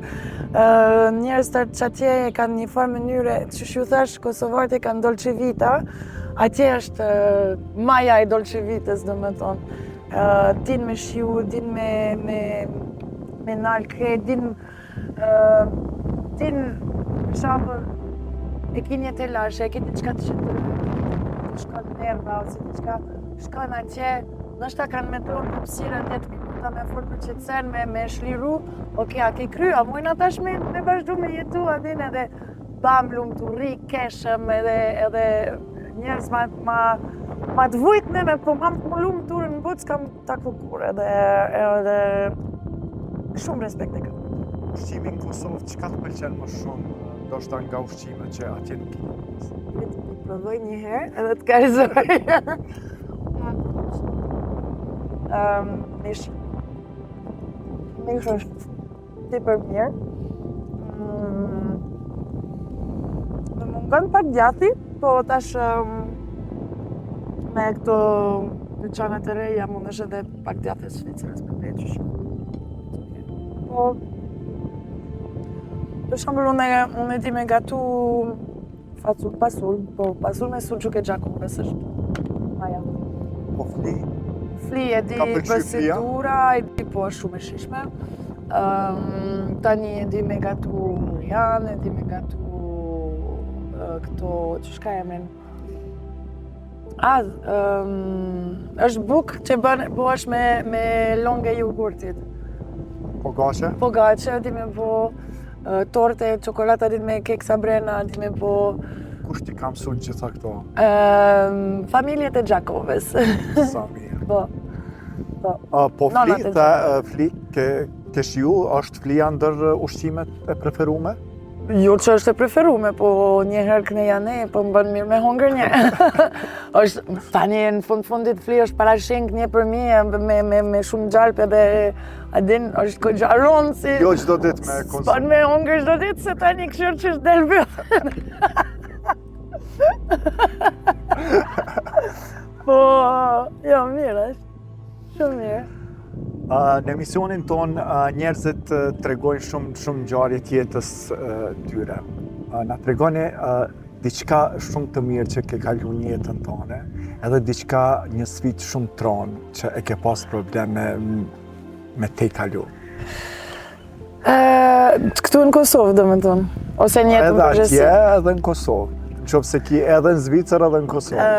Speaker 2: Njerëz që atje kanë një farë mënyre, që shu thash, kosovarët e kanë Dolce Vita, atje është maja e Dolce Vitës, do me thonë. Din me shiu, din me nalë krejt, din, për shembull, e ki një telashe, e ki diçka të shkon nerva, ose diçka shkon atje, nështë ta kanë me tonë hapësira 10 minuta me fort për qetësen, me shliru, oke, a ke krya, mujna tash me vazhdu me jetu atin edhe bam lumë të ri, keshëm, edhe njerëz ma të vujt neme, po ma më lumë të urë në botë s'kam taku kur, edhe shumë respekt e kam.
Speaker 1: Ushqimi në Kosovë, çka të pëlqen më shumë, ndoshta nga ushqimet që atje nuk i
Speaker 2: Le të provoj një herë edhe të kajzoj. Mish. Mish është tepër mirë. Më mungon pak djathi, po tash me këto dyqanet e reja mundesh edhe pak djathi e Zvicrës me veç. Po, për shembull, unë e di me gatu pasull, po pasull me sucuk e Gjakovës është maja.
Speaker 1: Po fli?
Speaker 2: Fli e di procedura, e di po është shumë e shishme. Tani e di me gatu murian, e di me gatu këto, që shka emrin? Është bukë që bëhesh me longe jogurtit.
Speaker 1: Pogaçe?
Speaker 2: Pogaçe, di me bo torte, çokolata, di me kek sabrena, di me bo...
Speaker 1: Kush ti kam mësuar gjitha këto?
Speaker 2: Familjet e Gjakovës.
Speaker 1: Sa mirë.
Speaker 2: Po.
Speaker 1: Po fli, ke shiu, është flia ndër ushqimet e preferume?
Speaker 2: Jo që është e preferume, po një herë këne janë po më bënë mirë me hongër një. Tani në fundit fli është parashenk një për me shumë gjalp edhe adin është ko gjaronë si...
Speaker 1: Jo çdo ditë me konsum.
Speaker 2: S'bën me hongër çdo ditë se tani këshirë që është del bëllë. Po, jo mirë është, shumë mirë.
Speaker 1: Në emisionin ton njerëzit tregojnë shumë ngjarje të jetës tyre. Na tregoni diçka shumë të mirë që ke kaluar në jetën tonë, edhe diçka një sfidë shumë tronë që e ke pas probleme me te kalu.
Speaker 2: Këtu në Kosovë, do me tonë, ose në jetën përgjithësi.
Speaker 1: Edhe atje edhe në Kosovë, nëse ki edhe në Zvicër edhe në Kosovë.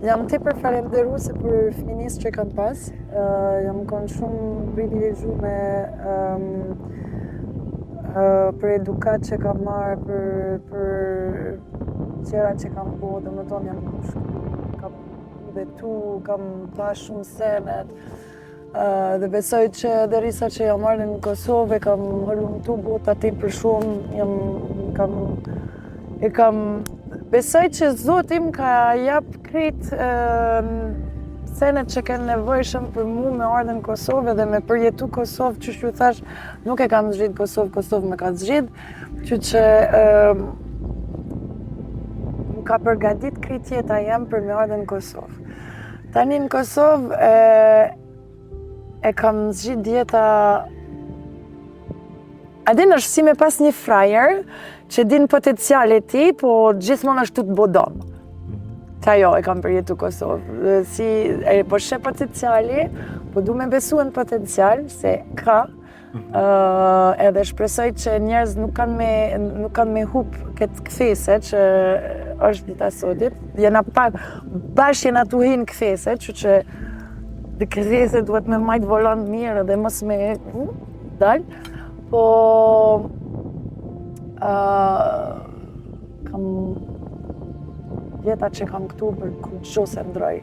Speaker 2: Jam tepër falenderuese për fëminisë që kanë pas. Jam qenë shumë privilegjume për edukat që kam marrë, për gjërat që kam bo, domethënë kam vetu, kam pas shumë senet. Dhe besoj që derisa që jam ardhur në Kosovë, kam hulumtu bota tepër shumë, besoj që Zoti më ka jap krejt senet që kanë nevojshëm për mu me ardhur në Kosovë dhe me përjetu Kosovë, që ju thash, nuk e kam zgjidh Kosovë, Kosovë më ka zgjidh, që më ka përgatit krejt jeta jam për me ardhur në Kosovë. Tani në Kosovë e kam zgjidh jeta. A din është si me pas një frajer që din potencialit ti, po gjithmonë është të bodon. Ta jo, e kam përjetu Kosovë. Po shë potenciali, po du me besu në potencial, se ka, edhe shpresoj që njerëz nuk kanë me hup këtë kthese që është dita sotit. Bash jena tu hin kthese, që dhe kthese duhet me majt volant mirë dhe mos me dalë. Po kam jeta që kam këtu për që se ndroj.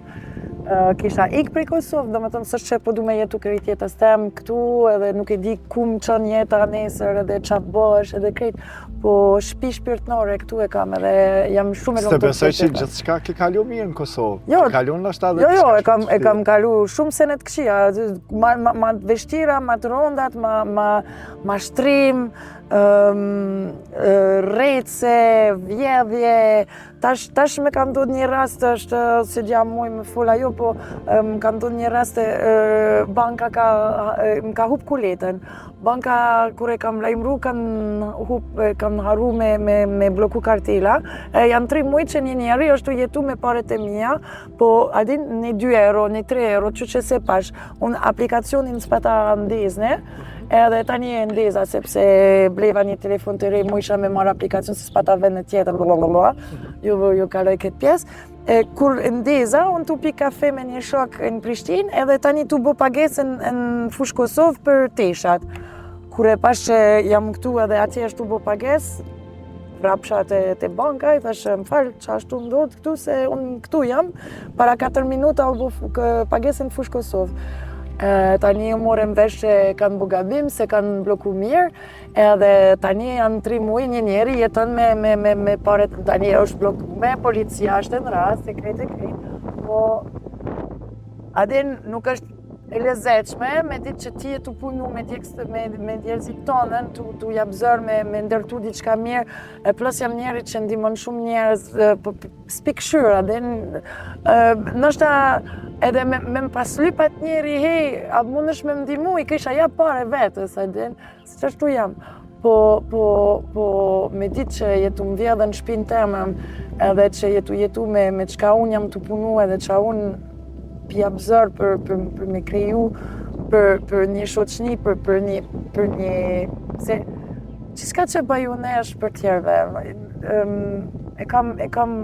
Speaker 2: Kisha ik prej Kosovë, do me thënë sështë që po du me jetu krejt jetës tem këtu, edhe nuk e di ku më qën jeta nesër, edhe qa bësh, edhe krejt, po shtëpi shpirtnore këtu e kam edhe jam shumë e lumtur.
Speaker 1: Se besoj që gjithçka ke kalu mirë në Kosovë.
Speaker 2: Jo,
Speaker 1: ke kalu në ashtë
Speaker 2: jo, e kam kalu shumë senet këqija, ma veshtira, ma të rondat, ma shtrim, rejtse, vjedhje. Tash me ka ndodhur një rast, është se gjam muj me fola jo, po më ka ndodhur një rast banka më ka hup kuletën. Banka, kur e kam lajmëru, kanë haru me bloku kartela. Janë 3 muaj që një njeri është u jetu me paret e mia, po adin një 2 euro, një 3 euro, që se pash. Unë aplikacionin s'pata ndezne, edhe tani e ndeza sepse bleva një telefon të rej, mu isha me marrë aplikacion se s'pata vend tjetër, ju kaloj këtë pjesë. Kur ndeza, unë tu pi kafe me një shok në Prishtinë, edhe tani tu bo pagesën në fush Kosovë për teshat. Kur e pash që jam këtu edhe atje është tu bo pagesë, vrapsha te banka, i thashë më falë që ashtu ndodhë këtu, se unë këtu jam, para 4 minuta u bo pagesën në fush Kosovë. Tani morëm vesh që kanë bu gabim, se kanë bloku mirë, edhe tani janë 3 muaj një njeri jeton me paret, tani është bloku me policia, është në rast, e krejt, po adin nuk është e lezetshme, me ditë që ti e tu punu me djerëzit tonën, tu jap zër me ndërtu diçka mirë, plus jam njeri që ndimon shumë njerëz, spikëshyr, adin, nështë edhe me më paslypat njeri, hej, a mundesh me ndimu, i kisha ja pare vetës, adin, se që ashtu jam. Po me ditë që jetu më vjedhe në shpinë temëm, edhe që jetu me qka unë jam të punu, edhe që unë pja bëzër për me kriju, për një shoqni, për një... Se, qiska që baju ne është për tjerve. E kam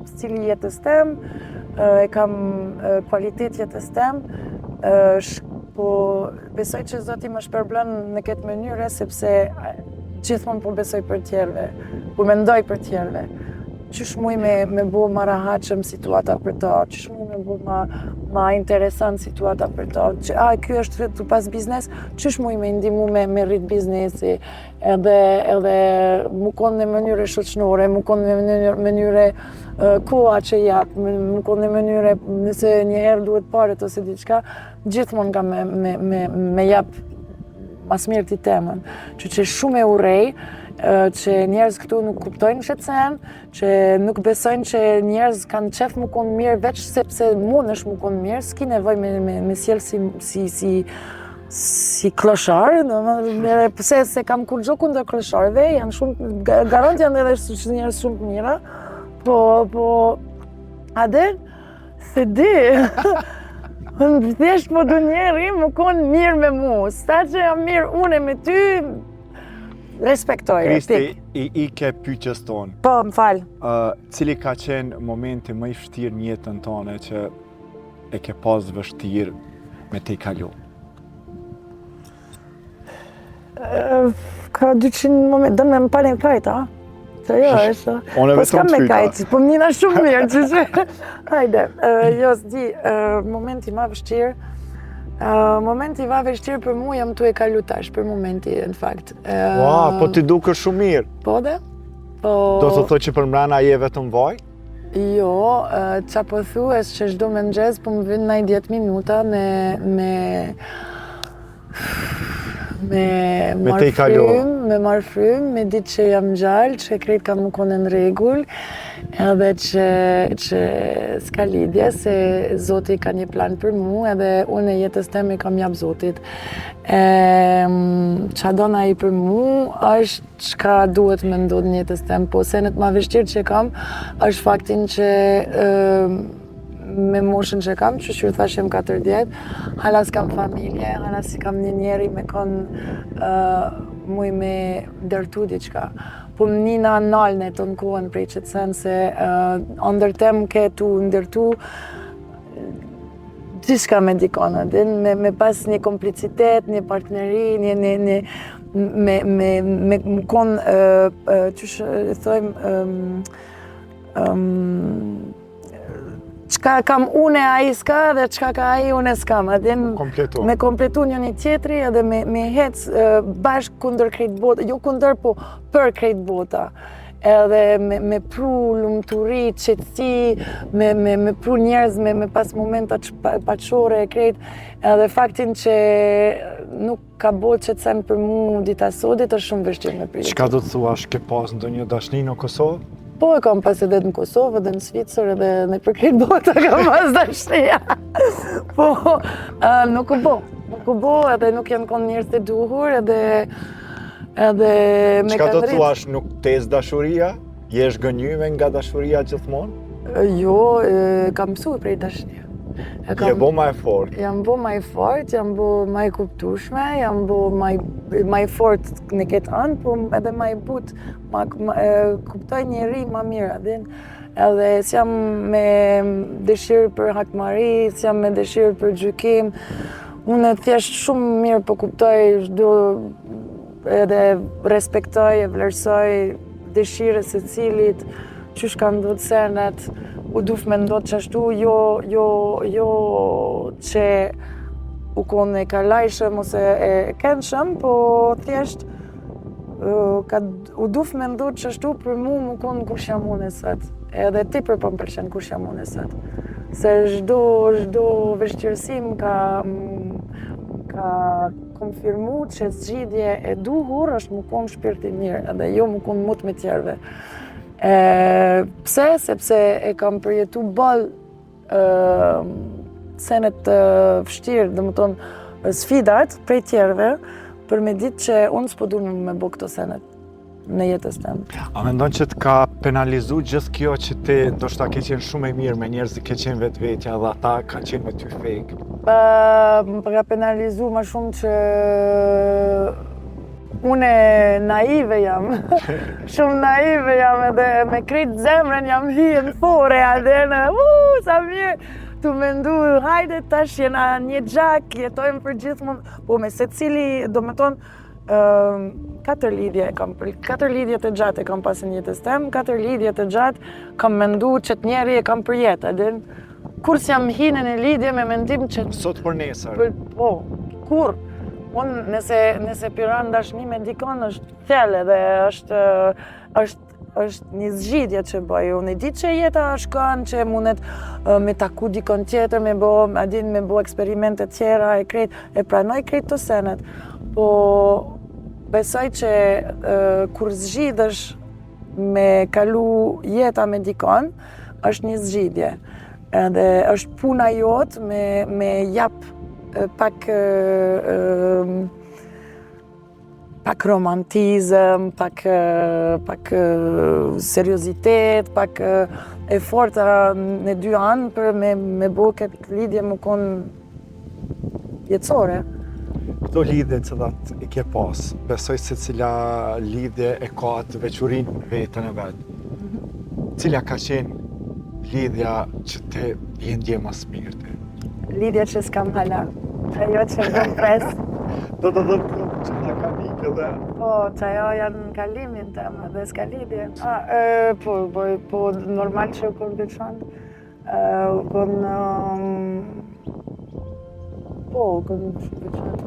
Speaker 2: stili jetës tem, e kam kualitet jetës tem, po besoj që Zoti më shpërblen në këtë mënyrë, sepse gjithmonë po besoj për tjerve, po mendoj për tjerve. Qysh muj me bo ma rahatshëm situata për to, qysh muj me bo ma interesant situata për to, ky është të pas biznes, qysh muj me ndimu me rrit biznesi, edhe mu konë në mënyre shoqnore, mu konë në mënyre koha që jap, mu konë në mënyre nëse njëherë duhet paret ose diçka, gjithmonë ka me jap mas mirë ti temën, që shumë e urrej, që njerëz këtu nuk kuptojnë shqetësen, që nuk besojnë që njerëz kanë qef mu konë mirë veç sepse mund është mu konë mirë, s'ki nevoj me sjellë si kloshar, pëse se kam kur gjo kundër klosharve, janë shumë, garant janë edhe njerëz shumë të mira, po, adin, se di, në thjesht po du njeri mu konë mirë me mu, sta që jam mirë une me ty, respektoj.
Speaker 1: Kristi, i ke pyqës tonë.
Speaker 2: Po, më falë.
Speaker 1: Cili ka qenë momenti më i vështirë në jetën tonë që e ke pas vështirë me te i kalu?
Speaker 2: Ka 200 moment, dënë me më palin kajt, a? Se jo, është. Po s'kam me kajt, po më njëna shumë mirë, që që. Hajde, jo s'di, momenti ma vështirë, Momenti va vështirë për mu jam tu e kalu tash, për momenti, në fakt.
Speaker 1: Ua, po ti duke shumë mirë.
Speaker 2: Po dhe? Po...
Speaker 1: Do të thotë që për mbrana je vetëm vaj?
Speaker 2: Jo, qa po thues që çdo mëngjes po më vjen ndaj 10 minuta me marr frym, me ditë që jam gjallë, që krejt kam më konë në rregull, edhe që s'ka lidhje se Zoti ka një plan për mu, edhe unë e jetës teme kam jap Zotit. Qa do na i për mu, është çka duhet me ndodhë në jetës teme, po senet ma vështirë që kam, është faktin që me moshën që kam, që shqyrë thash jem 40, hala s'kam familje, hala si kam një njeri me konë muj me ndërtu diqka. Po më nina nalën e të në kohën prej që të sen se ndërtem ke tu ndërtu gjithka me dikona, me pas një komplicitet, një partneri, me më konë, qësh e thojmë, çka kam une ai s'ka dhe çka ka ai une s'kam. Me kompletu një tjetri edhe me hec bashkë kundër krejt bota, jo kundër po për krejt bota. Edhe me pru lumturi, qetësi, me pru njerëz, me pas momenta paqore e krejt. Edhe faktin që nuk ka bot qetësen për mu dita sotit është shumë vështirë me pritë.
Speaker 1: Çka do të thuash ke pas ndonjë dashni në Kosovë?
Speaker 2: Po e kam pas edhe në Kosovë, edhe në Zvicër, edhe në përkrejt bota kam pas dashnia. Po, nuk u bo, edhe nuk janë konë njerëz të duhur, edhe me kanë rritë.
Speaker 1: Çka do të thuash, nuk tez dashuria? Jesh gënjyme nga dashuria gjithmonë?
Speaker 2: Jo, kam mësu prej dashnia.
Speaker 1: Je bo ma e fort?
Speaker 2: Jam bo ma e fort, jam bo ma e kuptushme, jam bo ma e fort në këtë anë, po edhe ma e but, kuptoj njeri ma mirë, adin. Edhe s'jam me dëshirë për hakmari, s'jam me dëshirë për gjykim. Unë thjesht shumë mirë po kuptoj çdo edhe respektoj e vlerësoj dëshirës së cilit, qysh ka ndodhur senet, u duf me ndodhë qashtu, jo që u konë e kalajshëm ose e këndshëm, po thjesht u duf me ndodhë qashtu për mu më konë kush jam unë e sot. Edhe ti për më pëlqen kush jam unë e sot. Se çdo vështirësim ka konfirmu që zgjidhje e duhur është më konë shpirti mirë, edhe jo më konë mut me tjerve. Pse? Sepse e kam përjetu ballë senet të vështirë, dhe më tonë sfidat prej tjerve, për me ditë që unë s'po du me bo këto senet në jetës temë.
Speaker 1: A mendon që të ka penalizu gjithë kjo që ti ndoshta ke qenë shumë e mirë me njerëz që ke qenë vetvetja dhe ata ka qenë me ty fake?
Speaker 2: Më ka penalizu ma shumë që une naive jam, shumë naive jam edhe me krejt zemrën jam hije në fore adene, sa mirë, tu mendu, hajde tash jena një gjak, jetojmë për gjithmonë, po me se cili, do me tonë, 4 lidhje e kam, 4 lidhje të gjatë e kam pasë në jetës temë, 4 lidhje të gjatë kam mendu që të njeri e kam për jetë, adin, kur s'jam hine në lidhje me mendim që...
Speaker 1: Sot për nesër?
Speaker 2: Po, kur? Unë nëse piran dashni me dikon është thellë dhe është një zgjidhje që bëj. Unë e di që jeta është kënë që mundet me taku dikon tjetër, me bo eksperimente tjera, e pranoj krejt të senet. Po besoj që kur zgjidhësh me kalu jeta me dikon, është një zgjidhje. Edhe është puna jotë me jap pak romantizëm, pak seriozitet, pak eforta në 2 anë për me bo këtë lidhje më konë jetësore.
Speaker 1: Këto lidhje që i ke pas, besoj se cila lidhje e ka të veçurin vetën e vetë. Cila ka qenë lidhja që te i ndje mas mirë te?
Speaker 2: Lidhja që s'kam hala, ajo që më pres.
Speaker 1: Do të dhëmë që nga ka mikë dhe...
Speaker 2: Po, që ajo janë në kalimin të më dhe s'ka lidhje. Po, normal që u konë të qanë. U konë Po, kënë shumë veçantë.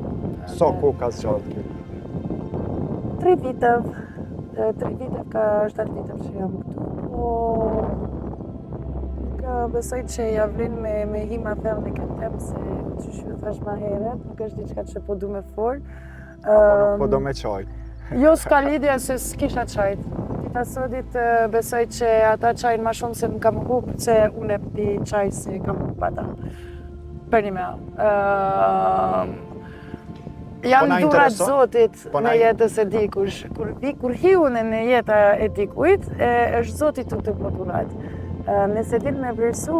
Speaker 1: Sa kohë ka zgjatë kjo?
Speaker 2: 3 vitev. 3 vitev ka 7 vitev që jam këtu, po besoj që ja vlen me hima thellë në këtë temë se që ju thash ma herët, nuk është diçka që po du me folë.
Speaker 1: Apo nuk po do me qaj?
Speaker 2: Jo, s'ka lidhja se s'kisha qajt. Dita sodit besoj që ata qajnë ma shumë se më kam hup që unë e pi qaj se kam hup ata. Për një me janë durat Zotit në jetës e dikush. Kur hiune në jeta e dikujt, është Zotit të durat. Nëse din me vlerësu,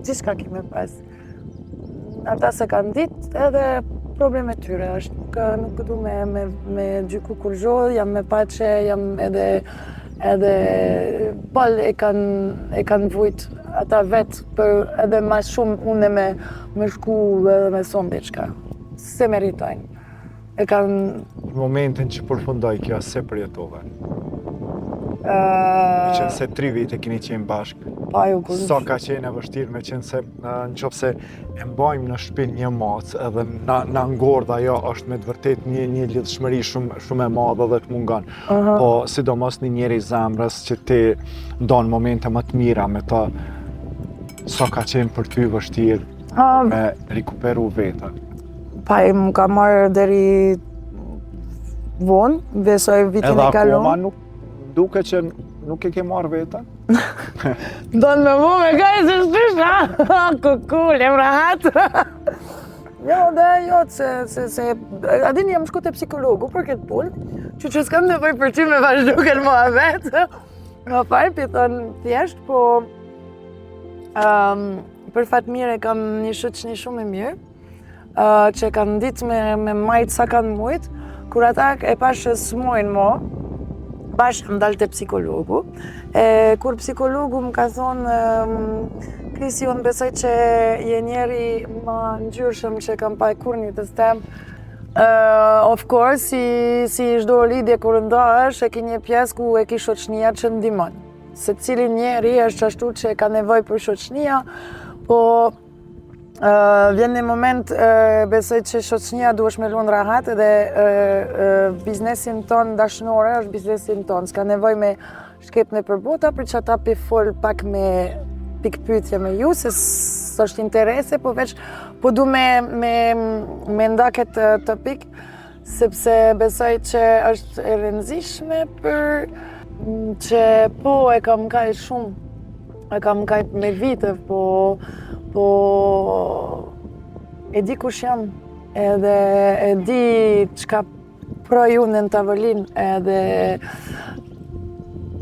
Speaker 2: gjithçka kime pas. Ata se kanë ditë edhe probleme tyre është. Nuk du me gjyku kur gjohë, jam me pache, jam edhe pal e kanë vujt ata vetë për edhe ma shumë une me shku edhe me sonë diçka. Se meritojnë.
Speaker 1: Në momentin që përfundoj kjo, se përjetove? Me qenë se 3 vite keni qenë bashkë. Sa ka qenë e vështirë me qenë se në qofë se e mbajmë në shtëpi një macë edhe na ngordh ajo është me të vërtet një lidhshmëri shumë e madhe dhe të mungon. Po sidomos një njeri zemrës që ti ndon momente më të mira me ta, sa ka qenë për ty vështirë me rikuperu vetën?
Speaker 2: Më ka marrë deri vonë, besoj vitin e kalon.
Speaker 1: Edhe akoma nuk duke që nuk e ke marrë vetën?
Speaker 2: Donë me mu me kaj se shtysh, ha? Kukul, jem rahat. Jo, se adin jam shku te psikologu për këtë punë, që s'kam nevoj për ty me vazhdu këtë mua vetë. Më parë, pithon thjesht, po për fatë mire kam një shoqni shumë e mirë, që kanë ditë me majtë sa kanë mujtë, kur ata e pashë s'mojnë mo, bashkë më dalë të psikologu. Kur psikologu më ka thonë, Krisi, unë besoj që je njeri ma ngjyrshëm që kam pa e kur një të stem. Of course, si çdo lidhje kur ndahesh, e ki një pjesë ku e ki shoqnia që ndihmon. Se cili njeri është ashtu që ka nevojë për shoqnia, po vjen një moment, besoj që shoqnia duhesh me lënë rahat edhe biznesin ton dashnore është biznesin ton. S'ka nevoj me shkep në përbota për që ata pi fol pak me pikpyetje me ju, se s'është interese, po veç po du me nda këtë topik, sepse besoj që është e rëndësishme për që po e kam kaj shumë, e kam kaj me vite, po e di kush jam, edhe e di çka proj unë në tavolin, edhe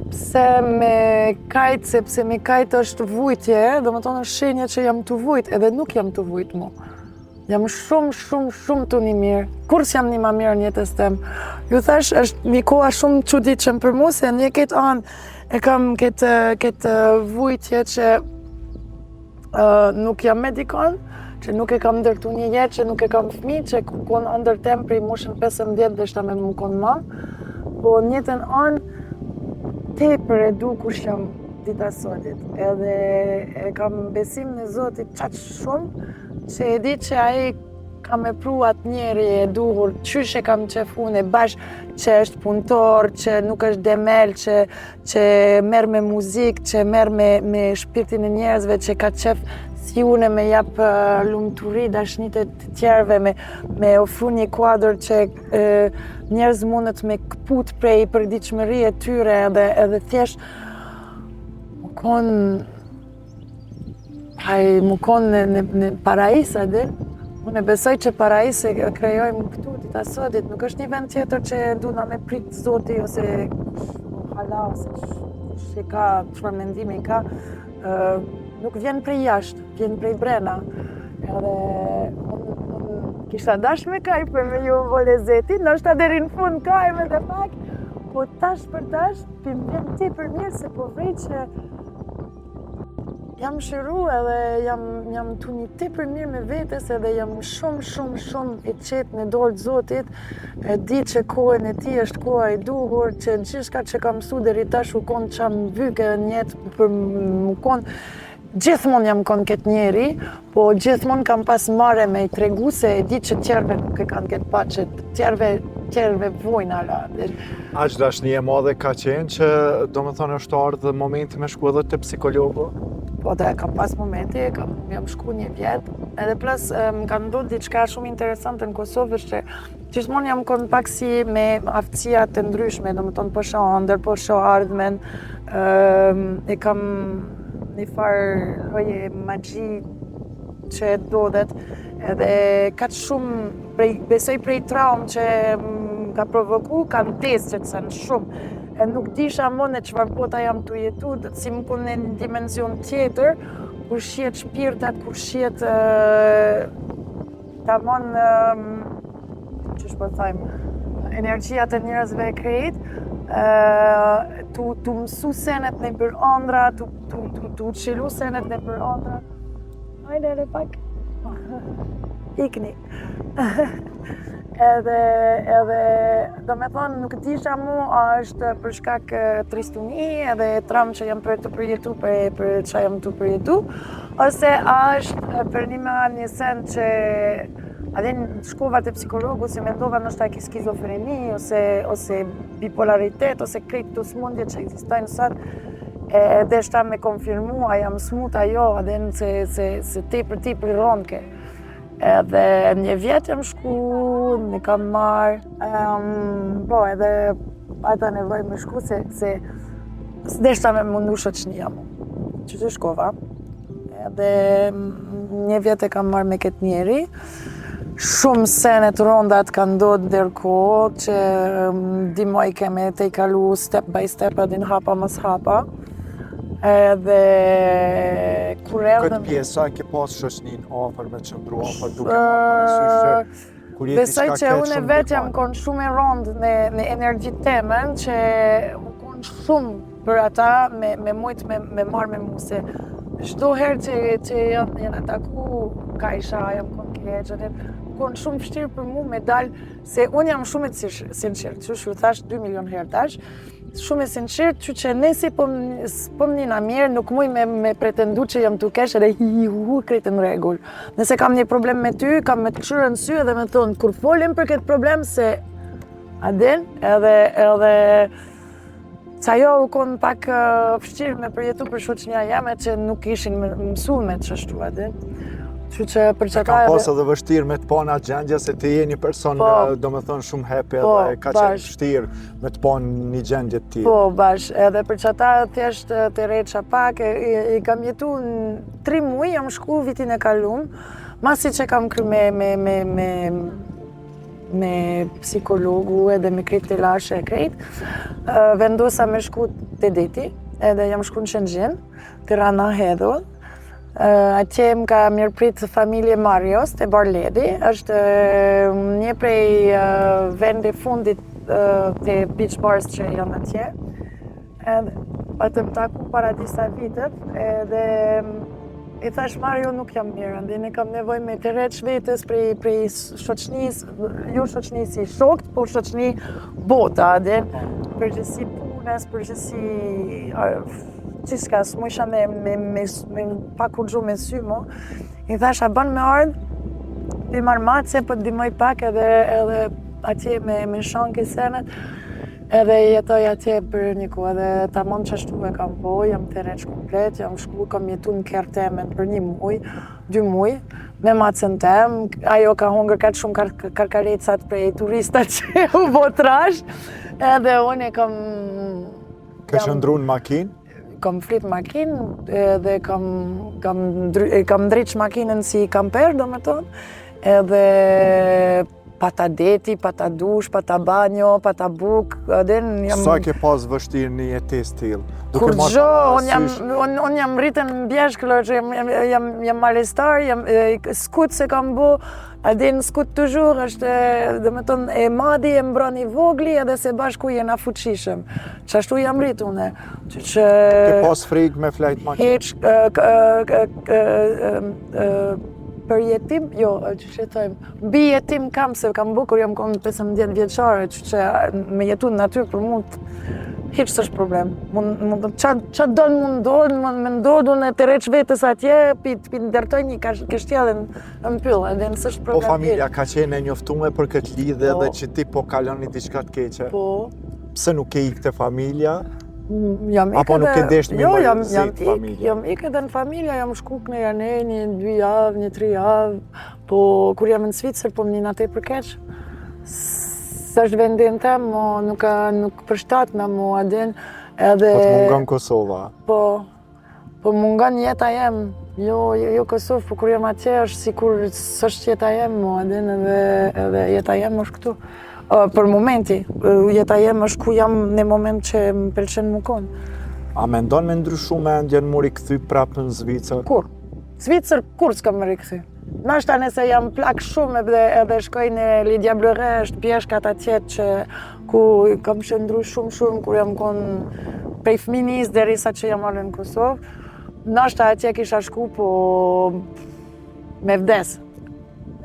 Speaker 2: pse me kajt, sepse me kajt është vujtje, do më tonë është shenja që jam të vujt, edhe nuk jam të vujt mu. Jam shumë të një mirë, kur s'jam një ma mirë në jetës tem. Ju thash, është një koha shumë çuditshëm për mu, se një këtë anë e kam këtë vujtje që nuk jam medikon, që nuk e kam ndërtu një jetë, që nuk e kam fëmijë, që kon ndër tem prej moshën 15 dhe shta me më kon mamë. Po njëtën anë, tepër e du kush jam dita sotit. Edhe e kam besim në Zotit qaq shumë, që e di që ai kam e pru atë njeri e duhur, qysh e kam qefu në bashkë, që është punëtor, që nuk është demel, që merr me muzikë, që merr me shpirtin e njerëzve, që ka qef si une me jap lumturi, dashnit e të tjerëve, me ofru një kuadër që njerëz mundet me këput prej përditshmëri e tyre, edhe thjesht më konë në parajsa dhe. Unë besoj që parajse krejojmë këtu dita sotit, nuk është një vend tjetër që duna me prit Zoti ose hala ose që ka çfarë mendimi ka, nuk vjen prej jashtë, vjen prej brenda. Edhe unë kisha dash me kaj për me ju volezeti, ndoshta deri në fund kaj me dhe pak, po tash për tash, pim vjen ti për mirë se po vrej që jam shëru edhe jam tu një tepër mirë me vetes edhe jam shumë e qetë në dorë të Zotit. E di që kohën e tij është koha e duhur, që në gjithçka që kam mësu deri tash u konë çam vyke në jetë për më konë gjithmonë jam kon këtë njeri, po gjithmonë kam pas marrë me i tregu se e di që tjerve nuk e kanë këtë pache, tjerve vojnë ala.
Speaker 1: Aq dashni e madhe ka qenë që do më thonë është ardhë momenti me shku edhe të psikologu?
Speaker 2: Po dhe kam pas momente, jam shku 1 vjet, edhe plus më ka ndodhur diçka shumë interesante në Kosovë, që gjithmonë jam kon pak si me aftësia të ndryshme, do më thonë po shoh ëndër, po shoh ardhmen, e kam një farë lloje magji që ndodhet, edhe ka shumë besoj prej traumë që ka provoku, kanë testë që të sanë shumë. E nuk disha më në çfarë bota jam të jetu, si më kun në një dimension tjetër, kur shihet shpirta, kur shihet tamam ç'është po thajmë, energjia të njerëzve e krejt, tu mësu senet në për ëndra, tu qelu senet në për ëndra. Hajde edhe pak. Ikni. Edhe do me thonë nuk disha mu a është për shkak tristuni edhe tram që jam për të përjetu për që jam të përjetu, ose a është për një sen që adin shkova te psikologu si mendova nështë ki skizofreni ose bipolaritet ose krejt të smundje që ekzistojnë sot, edhe shta me konfirmu a jam smuta jo, adin se tepër ronke. Edhe 1 vjet jam shku, në kam marrë, po edhe ata nevoj me shku se deshta me mundu shoqënia mu, që të shkova. Edhe 1 vjet e kam marrë me këtë njeri, shumë senet rondat kanë ndodhur ndërkohë që dimoj keme te i kalu step by step adin hapa mas hapa. Edhe kur erdhëm...
Speaker 1: Këtë pjesa ke pas shoqnin afër me qëndru afër duke marrë parasysh që kur jeti
Speaker 2: besoj që unë vetë jam kon shumë e rond në energjit temen që u kon shumë për ata me mujt me marrë me mu se çdo herë që janë ataku Kajsha, jam kon keqë, kon shumë vështirë për mu me dalë se unë jam shumë e sinqert, që ju thash 2 milion herë tash, shumë e sinqert, që nësi po më njëna mirë, nuk muj me pretendu që jam të kesh edhe krejtë në regull. Nëse kam një problem me ty, kam me të këshyrë në sy edhe me thonë, kur folim për këtë problem se adin, edhe ca jo u konë pak fështirë me përjetu për shoqënia jame që nuk ishin mësu me të shështu adin. Që për që
Speaker 1: kam pas edhe vështirë me të pa në atë gjendje se ti je një person do me thonë shumë happy edhe ka qenë vështirë me të pa një gjendje të tillë.
Speaker 2: Po, bash, edhe për që ata thjesht të reqa pak, i kam jetu në 3 muaj, jam shku vitin e kalum, masi që kam kry me psikologu edhe me krejt të lashe e krejt, vendosa me shku të deti, edhe jam shku në Shëngjin, Tirana Hedhull. Atje më ka mirëprit familje Marios të Barledi, është një prej vende fundit të beach bars që janë atje. Patëm taku para disa vitet, edhe i thash Mario nuk jam mirë, ndin e kam nevoj me të req vetës prej shoqnis, jo shoqnis si shokt, po shoqni bota, përgjësi punës, përgjësi qiska, s'mu isha me pak u gju me sy mu. I thash, a bën me ardhë, i marrë matëse, po të dimoj pak edhe atje me shanke senet, edhe jetoj atje për një ku, edhe tamam qashtu e kam po, jam të req komplet, jam shku, kam jetu në kërë temen për 1 muj, 2 muj, me matësën tem, ajo ka hongër katë shumë karkarecat prej turistat që u botrash, edhe unë e kam...
Speaker 1: Ka qëndru në makinë?
Speaker 2: Kam flit makinë dhe kam ndriq makinën si kamper, do me tonë, edhe pata deti, pata dush, pata banjo, pata buk,
Speaker 1: Sa ke pas vështirë një jetes t'il?
Speaker 2: Kur gjo, unë jam rritën në bjeshkëllë, jam malestar, skut se kam bu, adin skut toujours, është, dhe me tonë, e madi e mbrani vogli edhe se bashku jena fuqishëm. Qashtu jam rritë une.
Speaker 1: Ke pas frikë me flajt makinë?
Speaker 2: Për jetim, jo, që që thojmë, bi jetim kam se kam bukur, jam konë 15 vjeqare, që me jetu në natyrë për mund hiç s'është problem. Qa do më ndodhë në të req vetës atje, pi ndërtoj një kështjellë në pyllë, edhe s'është
Speaker 1: Po
Speaker 2: problem.
Speaker 1: familja ka qenë e njoftume për këtë lidhje dhe që ti po kalon një diçka të keqe?
Speaker 2: Po.
Speaker 1: Pse nuk e ikte familja?
Speaker 2: Apo
Speaker 1: nuk e desh me
Speaker 2: familja? Jam ik edhe në familja, jam shku në janë 1-2 javë, 3 javë, po kur jam në Zvicër, po më një natë për keq. S'është vendin tem, nuk përshtat me mua din, edhe...
Speaker 1: Po të mungon Kosova?
Speaker 2: Po mungon jeta jem, jo Kosovë, po kur jam atje është sikur s'është jeta jem mua din, edhe jeta jem është këtu. Për momenti, jeta jem është ku jam në moment që më pëlqen më konë.
Speaker 1: A mendon me ndryshu me ndjen mu rikthy prapë në Zvicër?
Speaker 2: Kur? Zvicër kur s'ka më rikthy. Nashta nëse jam plak shumë edhe shkoj në Lidia Blëresht, pjeshkat atje që ku kam shëndru shumë kur jam konë prej fëminis derisa që jam arë në Kosovë. Nashta atje kisha shku po me vdes.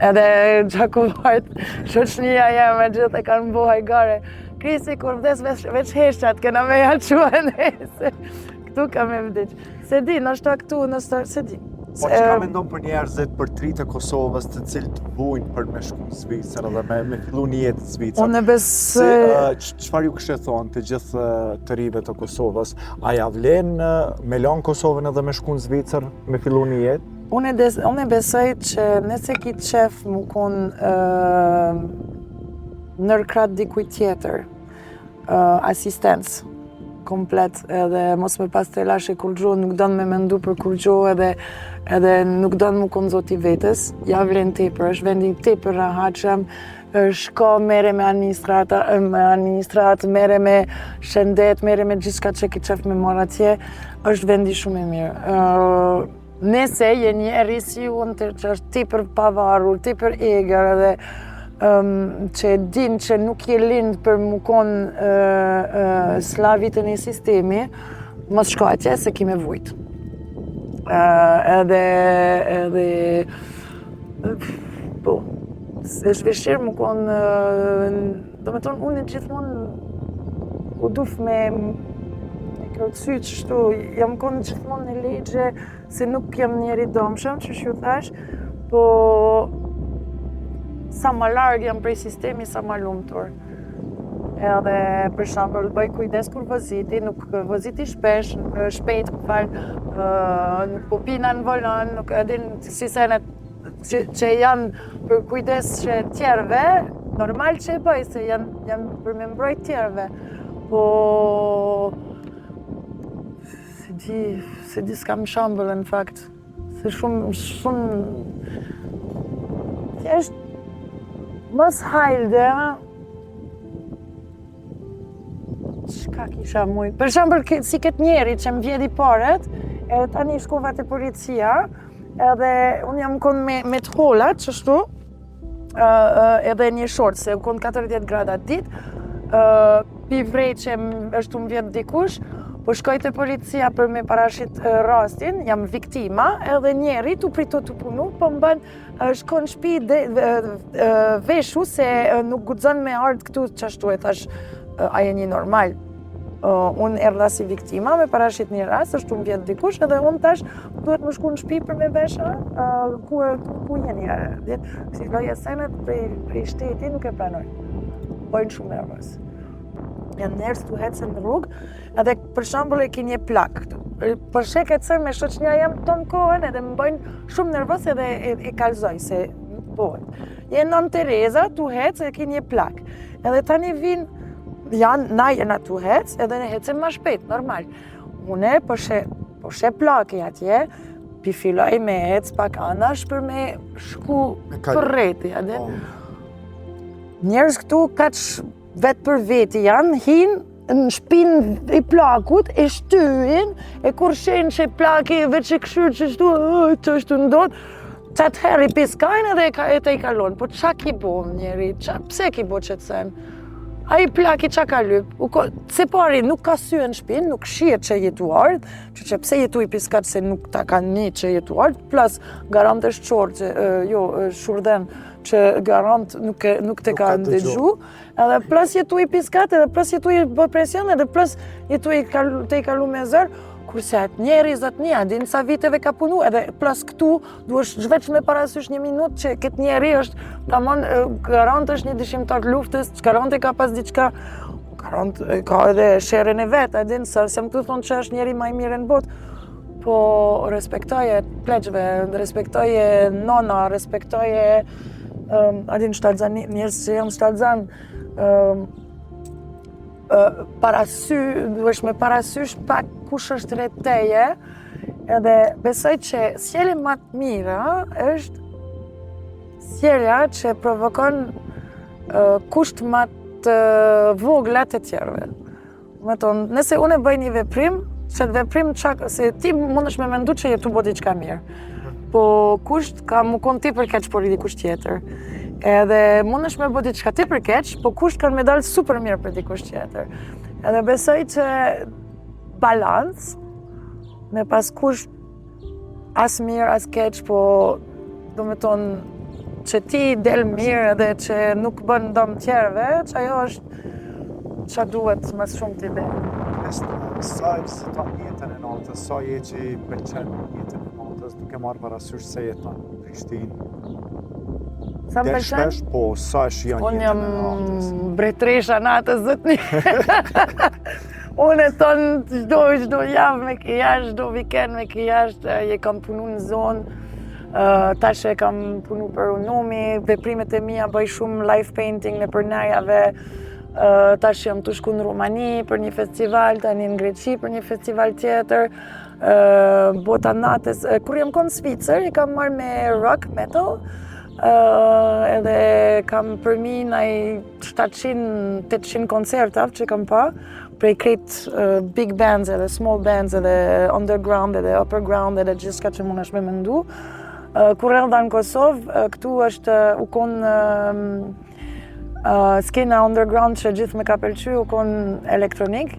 Speaker 2: Edhe Gjakovajt, shoqënia jeme gjithë e kanë bo hajgare. Krisi kur vdes veç heshqat, kena me jaqua nëse. Këtu ka me vdiq. Se di, nashta këtu, se di.
Speaker 1: Po që ka mendon për njerëzit për tritë e Kosovës të cilët vujnë për me shku në Zvicër edhe me fillu një jetë në Zvicër?
Speaker 2: Unë besë...
Speaker 1: Çfarë ju kështë thonë të gjithë të rive të Kosovës? A ja vlen me lanë Kosovën edhe me shku në Zvicër me fillu një jetë?
Speaker 2: Unë besoj që nëse ki qef më konë nërkrat dikuj tjetër, asistencë, komplet, edhe mos me pas të lashe kur gjo, nuk donë me mendu për kur gjo, edhe nuk donë mu konë zoti vetës, ja vlen tepër, është vendi tepër rahatshëm, shko mere me administrat, mere me shëndet, mere me gjithçka që ki qef me marrë atje, është vendi shumë e mirë. Nëse je njeri si unë që është tepër pavarur, tepër eger edhe që din që nuk je lind për mu konë slavit e një sistemi, mos shko atje se ki me vujt. Po, është vështirë mu konë, do me tonë, unë gjithmonë u duf me kërëtësy që shtu, jam konë gjithmonë në legje se nuk jam njeri domshëm, që shju thash, po sa më largë jam prej sistemi, sa më lumëtur. Edhe, për shembull, bëj kujdes kur voziti, nuk voziti shpejt, nuk po pina në volan, nuk edhin si senet që janë për kujdes që tjerve, normal që e bëj, se janë për me mbrojt tjerve. Po, se di s'kam shembull në fakt. Se shumë thjesht mos hajde. Çka kisha mujt? Për shembull, si këtë njeri që më vjedi paret, edhe tani shkova te policia, edhe unë jam konë me të holat, qështu, edhe një short, se konë 40 grada ditë, pi vrej që është më vjet dikush, po shkoj te policia për me parashit rastin, jam viktima, edhe njeri tu prito të punu, po më bën shkon shpi veshu se nuk guxon me ardh këtu qashtu, e thash, a je një normal. Unë erdha si viktima, me parashit një rast, është më vjet dikush, edhe unë tash duhet më shku në shtëpi për me vesha, ku jeni? Si loja senet prej shteti nuk e pranoj. Bojnë shumë nervos. Janë njerëz tu hecën në rrugë, edhe për shembull e ki një plak këtu. Për shek ecën me shoqënia jam ton kohën edhe më bëjnë shumë nervoz edhe e kalzoj se nuk bëhet. Je Nën Tereza tu hec e ki një plak. Edhe tani vinë na jena tu hec edhe ne hecem më shpejt, normal. Une po she plaki atje, pi filloj me hec pak anash për me shku për rreti. Njerëz këtu kaq vetë për veti janë, hinë në shpinë i plakut, e shtyrin, e kur shenë që plaki veç e këshyrë që shtu, që është ndodh, qatë herë i piskajnë edhe e te i kalon. Po qa ki bo njeri, pse ki bo që të sen? A i plaki qa ka lyp? Se pari nuk ka sy në shpinë, nuk shihet që jetu ardh, që pse jetu i piskat se nuk ta ka një që jetu ardh, plus garante shqorë, shurden që garant nuk te ka ndëgju, edhe plus jetu i piskat, edhe plus jetu i bë presion, edhe plus jetu i kalu me zër, kurse atë njeri zot një, din sa viteve ka punu, edhe plus këtu duhesh zhveç me parasysh 1 minutë që këtë njeri është, tamam garant është një dëshimtar luftës, garant ka pas diçka, garant ka edhe sherrën e vet, a din sa më të thonë që është njeri më i mirë në botë, po respektoje pleqve, respektoje nona, respektoje adin shtalzani, njerëz që janë shtalzan, duhesh me parasysh pak kush është rreth teje, edhe besoj që sjellja më e mira është sjellja që provokon kusht më të vogla të tjerëve. Me thonë, nëse unë bëj një veprim, se veprim se ti mundesh me mendu që jetu bo diçka mirë. Po kusht ka mu kon ti për keq por dikush tjetër. Edhe mundesh me bo diçka ti për keq, po kusht kanë me dalë super mirë për dikush tjetër. Edhe besoj që balans, me pas kusht as mirë, as keq, po do me thonë që ti del mirë edhe që nuk bën dëm tjerëve, që ajo është që duhet më shumë t'i dhe.
Speaker 1: Sa e viziton jetën e natës, sa je që i pëlqen jetën e natës, duke marrë parasysh se jeton në Prishtinë.
Speaker 2: Sa më
Speaker 1: Del
Speaker 2: pëlqen?
Speaker 1: shpesh, po sa është janë
Speaker 2: Unë
Speaker 1: jetën
Speaker 2: jam
Speaker 1: e natës.
Speaker 2: mbretëresha natës zotni. Unë e tonë çdo javë me kijash, çdo vikend me kijash, je kam punu në zonë, tash e kam punu për Unumi, veprimet e mia bëj shumë live painting në përnajave, tash jam të shku në Rumani për një festival, tani në Greqi për një festival tjetër, bota natës. Kur jam konë në Zvicër, i kam marrë me rock, metal, edhe kam përmi naj 700-800 koncertav që kam pa, prej krejt big bands edhe small bands edhe underground edhe upper ground edhe gjithçka që mundesh me mendu. Kur erdha në Kosovë, këtu është u konë skena underground që gjithë me ka pëlqy, u konë elektronik.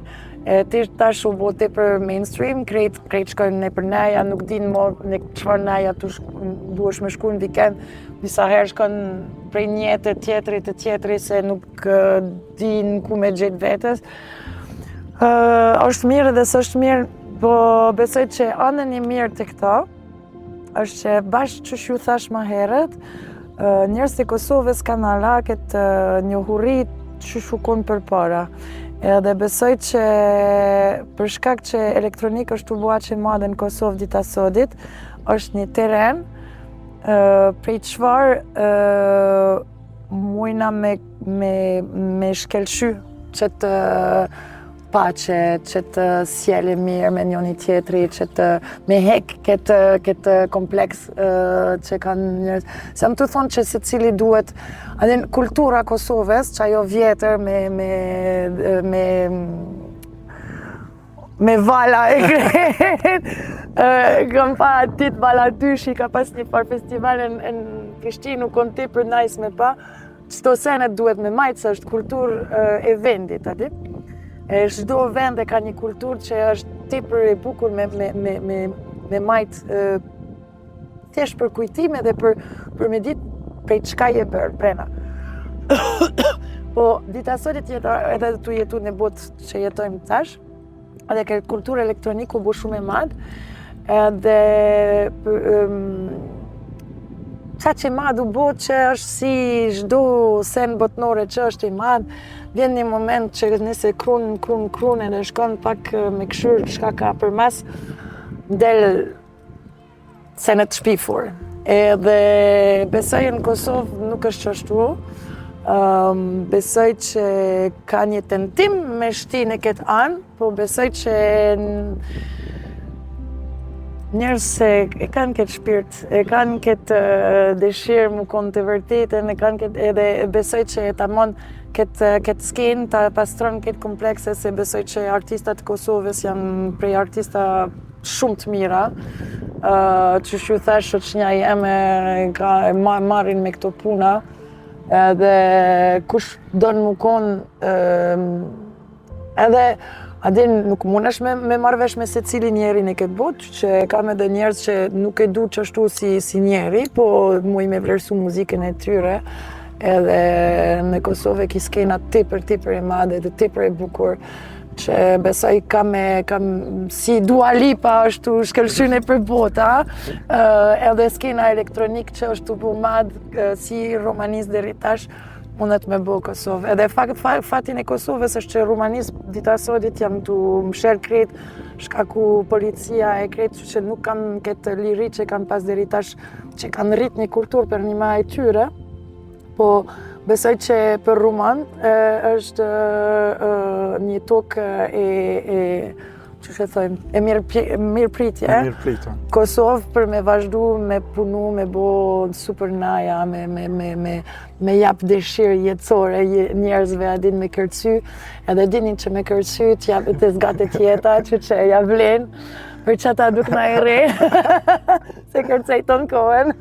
Speaker 2: Tash u bo tepër mainstream, krejt shkojnë në për neja, nuk din mo në çfarë neja duhesh me shku në vikend. Disa herë shkojnë prej njëte tjetëri se nuk din ku me gjetë vetës. Është mirë dhe s'është mirë, po besoj që anën e mirë të këta është që bashkë që ju thash ma herët, njerëz të Kosovës kanë ala këtë njohuri që shukon për para. Edhe besoj që për shkak që elektronik është u bua që madhe në Kosovë dita sodit, është një teren prej çfarë mujna me shkelshy që të pace, që të sjellë mirë me njëri tjetri, që të me hek këtë kompleks që kanë njerëz. Se më të thonë që secili duhet, adin kultura Kosovës, që ajo vjetër me vala e kretë. Kam pa dit vala dyshi, ka pas një par festivale në Prishtinë, u konë tepër nice me pa. Çdo senet duhet me majtë, se është kulturë e vendit, a dit? Çdo vend e ka një kulturë që është tepër e bukur me majtë thjesht për kujtime dhe për me ditë prej çka je bërë brenda. Po dita sotit edhe tu jetu në botë që jetojmë tash, edhe këtë kulturë elektronik u bu shumë e madh, edhe qa që i madh u bot që është si çdo sen botnore që është i madh, vjen një moment që nëse krun edhe shkon pak me këshyr çka ka për mas, del senet shpifur. Edhe besoj në Kosovë nuk është ashtu. Besoj që ka një tentim me shti në këtë anë, po besoj që njerëz e kanë këtë shpirt, e kanë këtë dëshirë mu konë të vërtetën, e kanë këtë edhe besoj që tamon këtë skenë ta pastron këtë komplekse, se besoj që artistat Kosovës janë prej artista shumë të mira, që shu thash që një jeme e marrin me këto puna, edhe kush donë mu konë Edhe adin nuk mundesh me marrë vesh me secili njerin e këtë botë, që kam edhe njerëz që nuk e du qashtu si njeri, po mu i me vlerësu muzikën e tyre. Edhe në Kosovë ki skena tepër e madhe dhe tepër e bukur, që besoj kam si Dua Lipa është shkëlqyne për bota, edhe skena elektronik që është bu madhë si romanisë deri tash, mundet me bo Kosovë. Edhe fatin e Kosovës është që romanisë dita sodit jam të msherë krejt, shkaku policia e krejt, që nuk kanë këtë liri që kanë pas deri tash, që kanë rrit një kulturë për një ma e tyre, po besoj që për Ruman është një tokë që që thojmë, e mirëpritje. Kosovë për me vazhdu, me punu, me bo super naja, me jap dëshirë jetësore njerëzve adin me kërcy, edhe dinin që me kërcy t'japit të zgatet jeta që ja vlen, për që ata duk na e re, se kërcej ton kohën.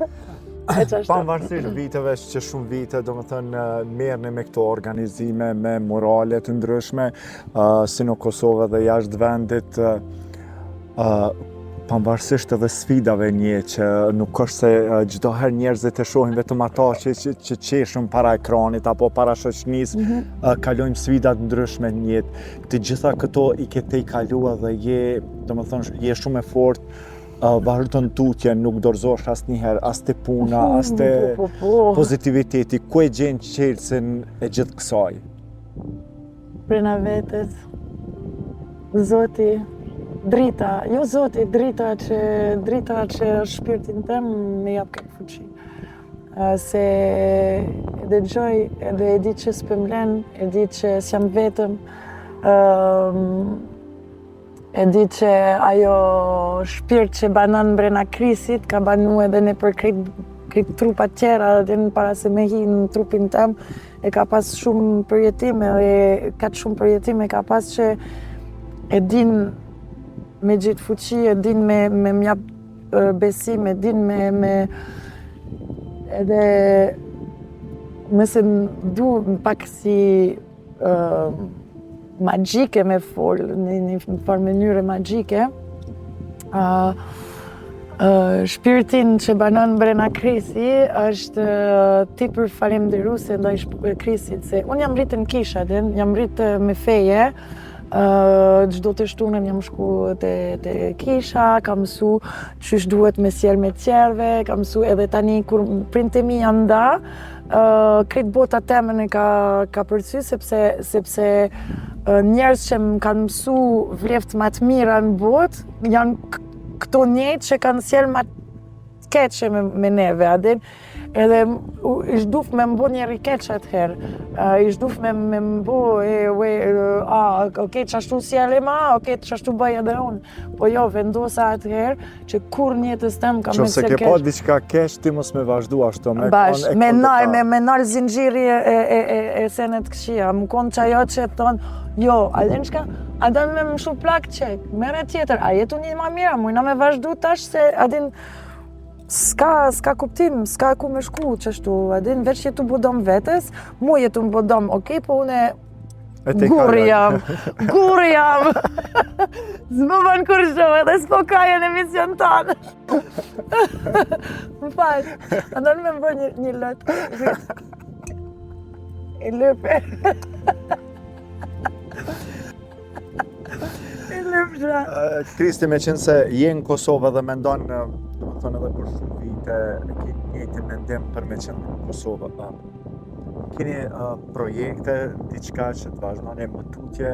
Speaker 1: Pavarësisht viteve që shumë vite, do më thënë, merrni me këto organizime, me morale të ndryshme, si në Kosovë dhe jashtë vendit, pavarësisht edhe sfidave një që nuk është se çdo herë njerëzit e shohin vetëm ata që qeshën para ekranit apo para shoqënisë, kalojmë sfida të ndryshme në jetë. Të gjitha këto i ke i kalua dhe je shumë e fortë, vazhdon tutje, nuk dorëzosh asnjëherë, as te puna, as te pozitiviteti. Ku e gjen qelsin e gjithë kësaj?
Speaker 2: Brenda vetes, Zoti, drita, jo Zoti, drita që shpirtin tem me jap këtë fuqi. Se e dëgjoj, edhe e di që s'pëmlen, e di që s'jam vetëm, e di që ajo shpirt që banon brenda krisit ka banu edhe në për krejt trupat tjera dhe në para se me hi në trupin tem, e ka pas shumë përjetime dhe ka shumë përjetime ka pas që e din me gjithë fuqi, e din me mjap besim, e din me edhe mëse du pak si magjike me folë, në një farë mënyre magjike. Shpirtin që banon brenda krisi është tepër falenderuese ndaj krisit, se unë jam rritë në kisha, jam rritë me feje, çdo të shtunën jam shku te kisha, kam mësu qysh duhet me sjell me tjerve, kam mësu edhe tani kur printe mi janë nda, krejt bota temën e ka përcy, sepse njerëz që më kanë mësu vleft ma të mira në botë, janë këto njëjtë që kanë sjell ma të keqe me neve, adin. Edhe ish duf me mbo njeri keq atëherë, ish duf me mbo, okej, qashtu sjell e ma, okej, qashtu bëj edhe unë. Po jo, vendosa atëherë që kur njëtës tem kam me se keq.
Speaker 1: Qo se ke pa diçka keq, ti mos me vazhdu ashtu me
Speaker 2: bash, me nal zinxhiri e senet këqia, më konë që ajo që thonë, jo, a dhe nëshka, a dhe me më shu plak qek, mere tjetër, a jetu një ma mira, mujna me vazhdu tash se adin s'ka kuptim, s'ka ku me shku qështu, adin veç jetu bodom vetes, mu jetu më bodom, okej, po une gurri jam, s'më ban kur shumë edhe s'po kaja në emision tanë. Më falë, andon me më bë një lot, i lëpe.
Speaker 1: Kristi, me qenë se je në Kosovë dhe mendon, do më thonë edhe për shumë vite, ke njëjtin mendim për me qenë në Kosovë. Keni projekte, diçka që të vazhdoni më tutje,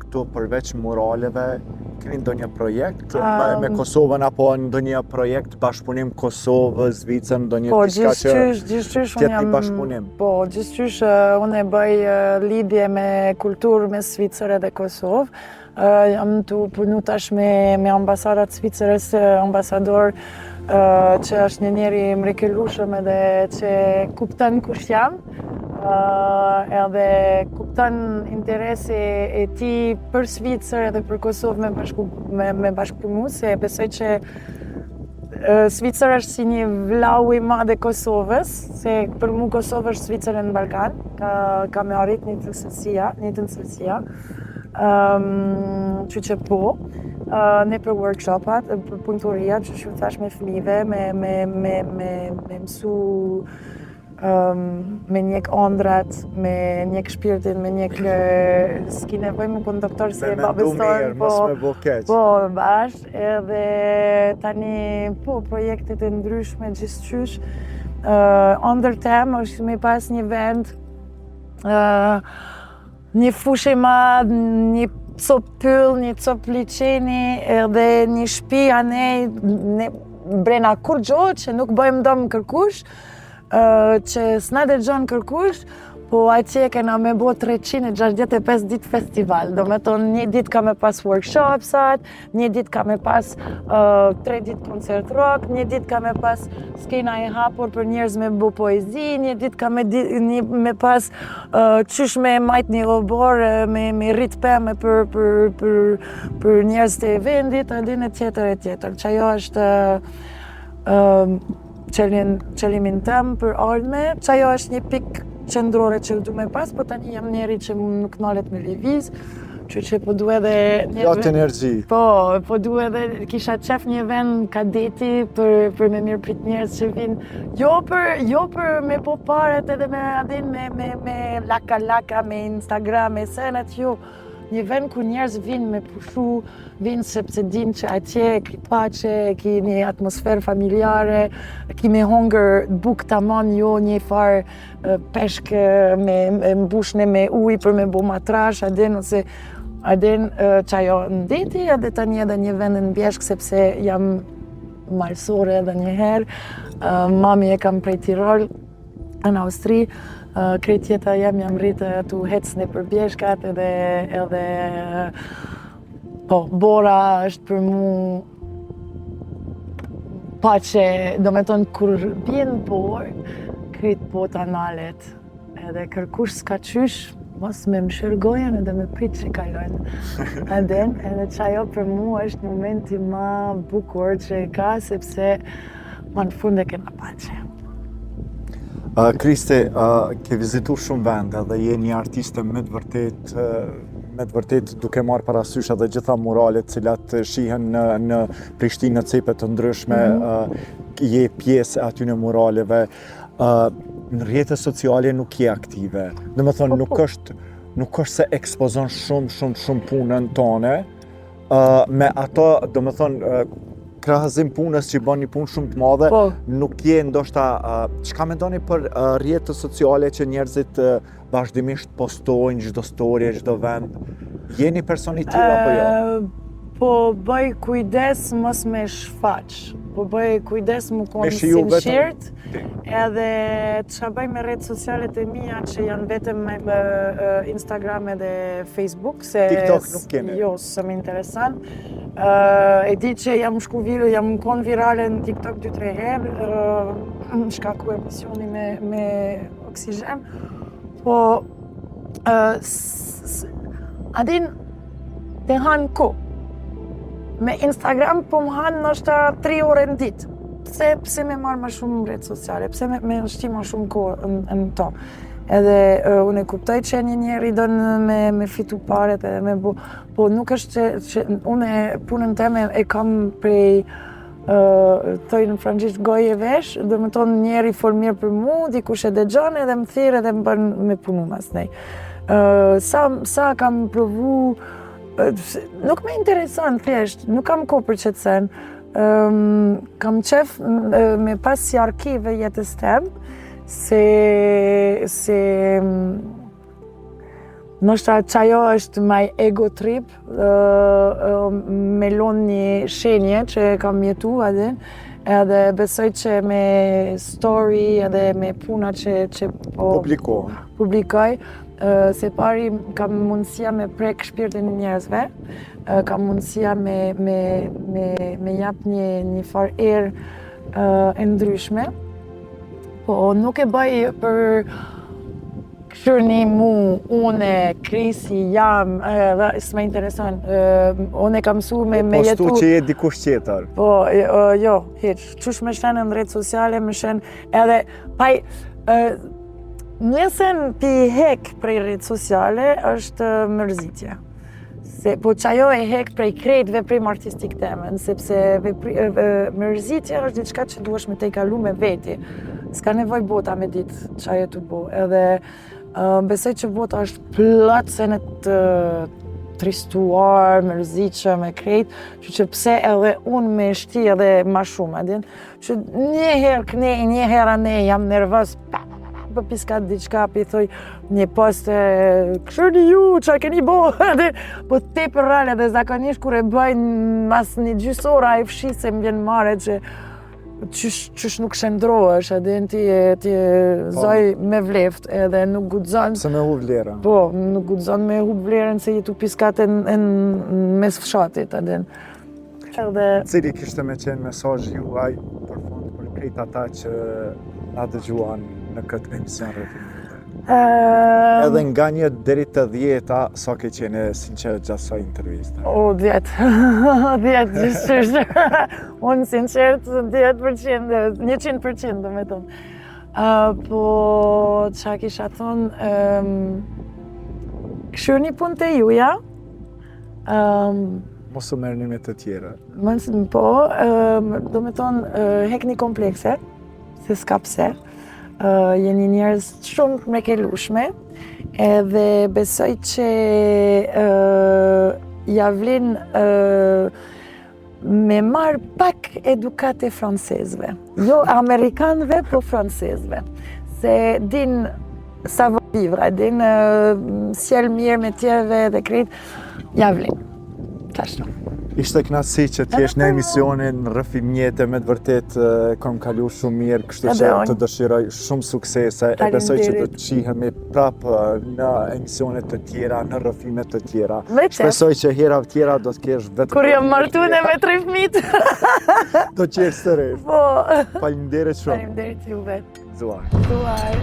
Speaker 1: këtu përveç moraleve, keni ndonjë projekt me Kosovën apo ndonjë projekt bashkëpunim Kosovë, Zvicër, ndonjë diçka që tjetë një bashkëpunim?
Speaker 2: Po, gjithçysh unë e bëj lidhje me kulturë me Zvicër edhe Kosovë. Jam të punu tash me ambasadat Zvicërës, ambasador që është një njeri mrekullueshëm edhe që kupton kush jam, edhe kupton interesi e tij për Zvicër edhe për Kosovë me bashkëpunu, se besoj që Zvicër është si një vlau i madh e Kosovës, se për mu Kosovë është Zvicër në Balkan, ka me arrit një të nësësia. Që që po, ne për workshopat, për punëtoria, që ju thash me fëmijëve, me mësu me njek ëndrat, me njek shpirtin, me njek s'ki nevoj me kon doktor se babës tonë, po, bash, edhe tani, po, projektet e ndryshme gjithçysh. Ëndër tem është me pas një vend, një fushë e madh, një cop pyll, një cop liçeni, edhe një shtëpi anej brena kur gjo që nuk bëjmë dëm kërkush, që s'na dëgjon kërkush, po atje kena me bo 365 ditë festival. Do me thonë, një ditë ka me pas workshopsat, një ditë ka me pas 3 ditë koncert rock, një ditë ka me pas skena e hapur për njerëz me bo poezi, një ditë ka me pas qysh me majt një obor me rrit peme për njerëz të vendit, edhe në tjetër e tjetër. Që ajo është qëllimin tëm për ardhme, që ajo është një pikë qendrore që du me pas, po tani jam njeri që nuk nalet me lëviz, që po du edhe...
Speaker 1: Lot energji.
Speaker 2: Po du edhe kisha qef një vend kadeti për me mirë prit njerëz që vinë, jo për me po paret edhe me laka, me Instagram, me senet, jo. Një vend ku njerëz vinë me pushu, vinë sepse dinë që atje ki pace, ki një atmosferë familjare, ki me hongër buk tamam, jo një farë peshkë me mbushne me ujë për me bo matrash, ose që ajo në deti, edhe tani edhe një vend në Bjeshk, sepse jam malsore edhe një herë. Mami e kam prej Tirol, në Austri. Krejt jeta jam rritë tu hecne për Bjeshkat edhe po, bora është për mu pace, do me tonë kur bjen borë, krejt bota nalet, edhe kërkush s'ka qysh, mos me më shërgojen edhe me prit që kalojnë. Edhe që ajo për mu është momenti ma bukur që ka, sepse ma në fund e kena pace.
Speaker 1: Kriste, ke vizitu shumë vende dhe je një artiste me të vërtet duke marrë parasysh edhe gjitha muralet cilat shihen në Prishtinë në cepe të ndryshme, je pjesë aty në muraleve, në rrjetet sociale nuk je aktive. Dhe me thonë, nuk është se ekspozon shumë punën tone, me ato, dhe me thonë, krahazim punës që bën një punë shumë të madhe, nuk je ndoshta çka mendoni për rrjetet sociale që njerëzit vazhdimisht postojnë çdo story, çdo vend. Jeni personi tillë apo jo?
Speaker 2: Po bëj kujdes mos me shfaq. Po bëj kujdes më konë sinqert, edhe që bëj me rrjetet socialet e mia që janë vetëm Instagram edhe Facebook, se
Speaker 1: TikTok nuk keni?
Speaker 2: Jo, së më interesant. E di që jam konë virale në TikTok 2-3 herë, shkaku emisioni me Oksigen, po adin të hanë ko. Me Instagram po më hanë nështë 3 ore në ditë. Pse me marrë ma shumë rrjetet sociale, pse me shti ma shumë kohë në to. Edhe unë e kuptoj që një njeri do me fitu paret edhe me bu, po nuk është që unë punën teme e kam prej thoj në frangjisht goje vesh, dhe më tonë njeri fol mirë për mu, dikush e dëgjon edhe më thirë edhe më bën me punu mas nej. Sa kam provu, nuk me intereson thjesht, nuk kam kohë për qetësen. Kam qef me pas si arkive jetës tem, se nështë qajo është my ego trip, me lon një shenje që kam jetu adin, edhe besoj që me story edhe me puna që publikoj, se pari kam mundësia me prek shpirtin e njerëzve, kam mundësia me jap një farë erë e ndryshme, po nuk e bëj për këshurni mu, une, krisi, jam, s'me intereson, une kam su me jetu...
Speaker 1: Postu që je dikush tjetër.
Speaker 2: Po, jo, hiq, qush me shenë në rrjetet sociale, me shenë edhe, paj, nësen pi hek prej rrjetet sociale është mërzitje. po që ajo e hekt prej krejt veprim artistik temen, sepse mërzitja është diçka që duhesh me te i kalu me veti. S'ka nevoj bota me ditë që ajo të bo. Edhe besoj që bota është plot se në të tristuar, mërzitshë, me krejt, që pse edhe unë me shti edhe ma shumë, edhin, që njëherë kënej, njëherë anej, jam nervës, për piskat diçka, për i thoj një post, këshërni ju, qa keni bo, po te për rrallë edhe zakonisht kur e bëjnë mas një gjysora e fshi se më vjen mare që qysh nuk shëndrohesh, edhe ti zoj me vleft, edhe nuk guxon.
Speaker 1: Se me hu vlerën.
Speaker 2: Po, nuk guxon me hu vlerën se jetu piskat në mes fshatit, edhe.
Speaker 1: Cili kishte me qenë mesazhi juaj për fund për krejt ata që na dëgjuan në këtë emision Rrëfimjete? Edhe nga 1 deri te 10, sa ke qenë sinqert gjatë kësaj interviste?
Speaker 2: O, 10. 10, gjithçysh. Unë sinqert 10%, 100% do me thonë. Po, qa kisha thonë, këshirni punët e juja.
Speaker 1: Mos u merrni me të tjera.
Speaker 2: Po, do me thonë, hekni komplekse, se s'ka pse. Jeni njerëz shumë mrekelueshme, edhe besoj që ja vlen me marr pak edukate francezëve. Jo amerikanëve, po francezëve. Se din savoir vivre, din sjell mirë me tjerëve dhe krejt, ja vlen. Tash.
Speaker 1: Ishte knatësi që t'jesh në emisionin Rrëfimjete, me të vërtet kam kalu shumë mirë, kështu që të dëshiroj shumë suksese. E besoj që do të qihemi prapë në emisionet të tjera, në rrëfime të tjera. Shpresoj që hera tjera do të kesh vetëm.
Speaker 2: Kur jam martune me 3 fëmijë.
Speaker 1: Do qesh sërish.
Speaker 2: Po.
Speaker 1: Faleminderit shumë.
Speaker 2: Faleminderit juve.
Speaker 1: Zuar.
Speaker 2: Zuar.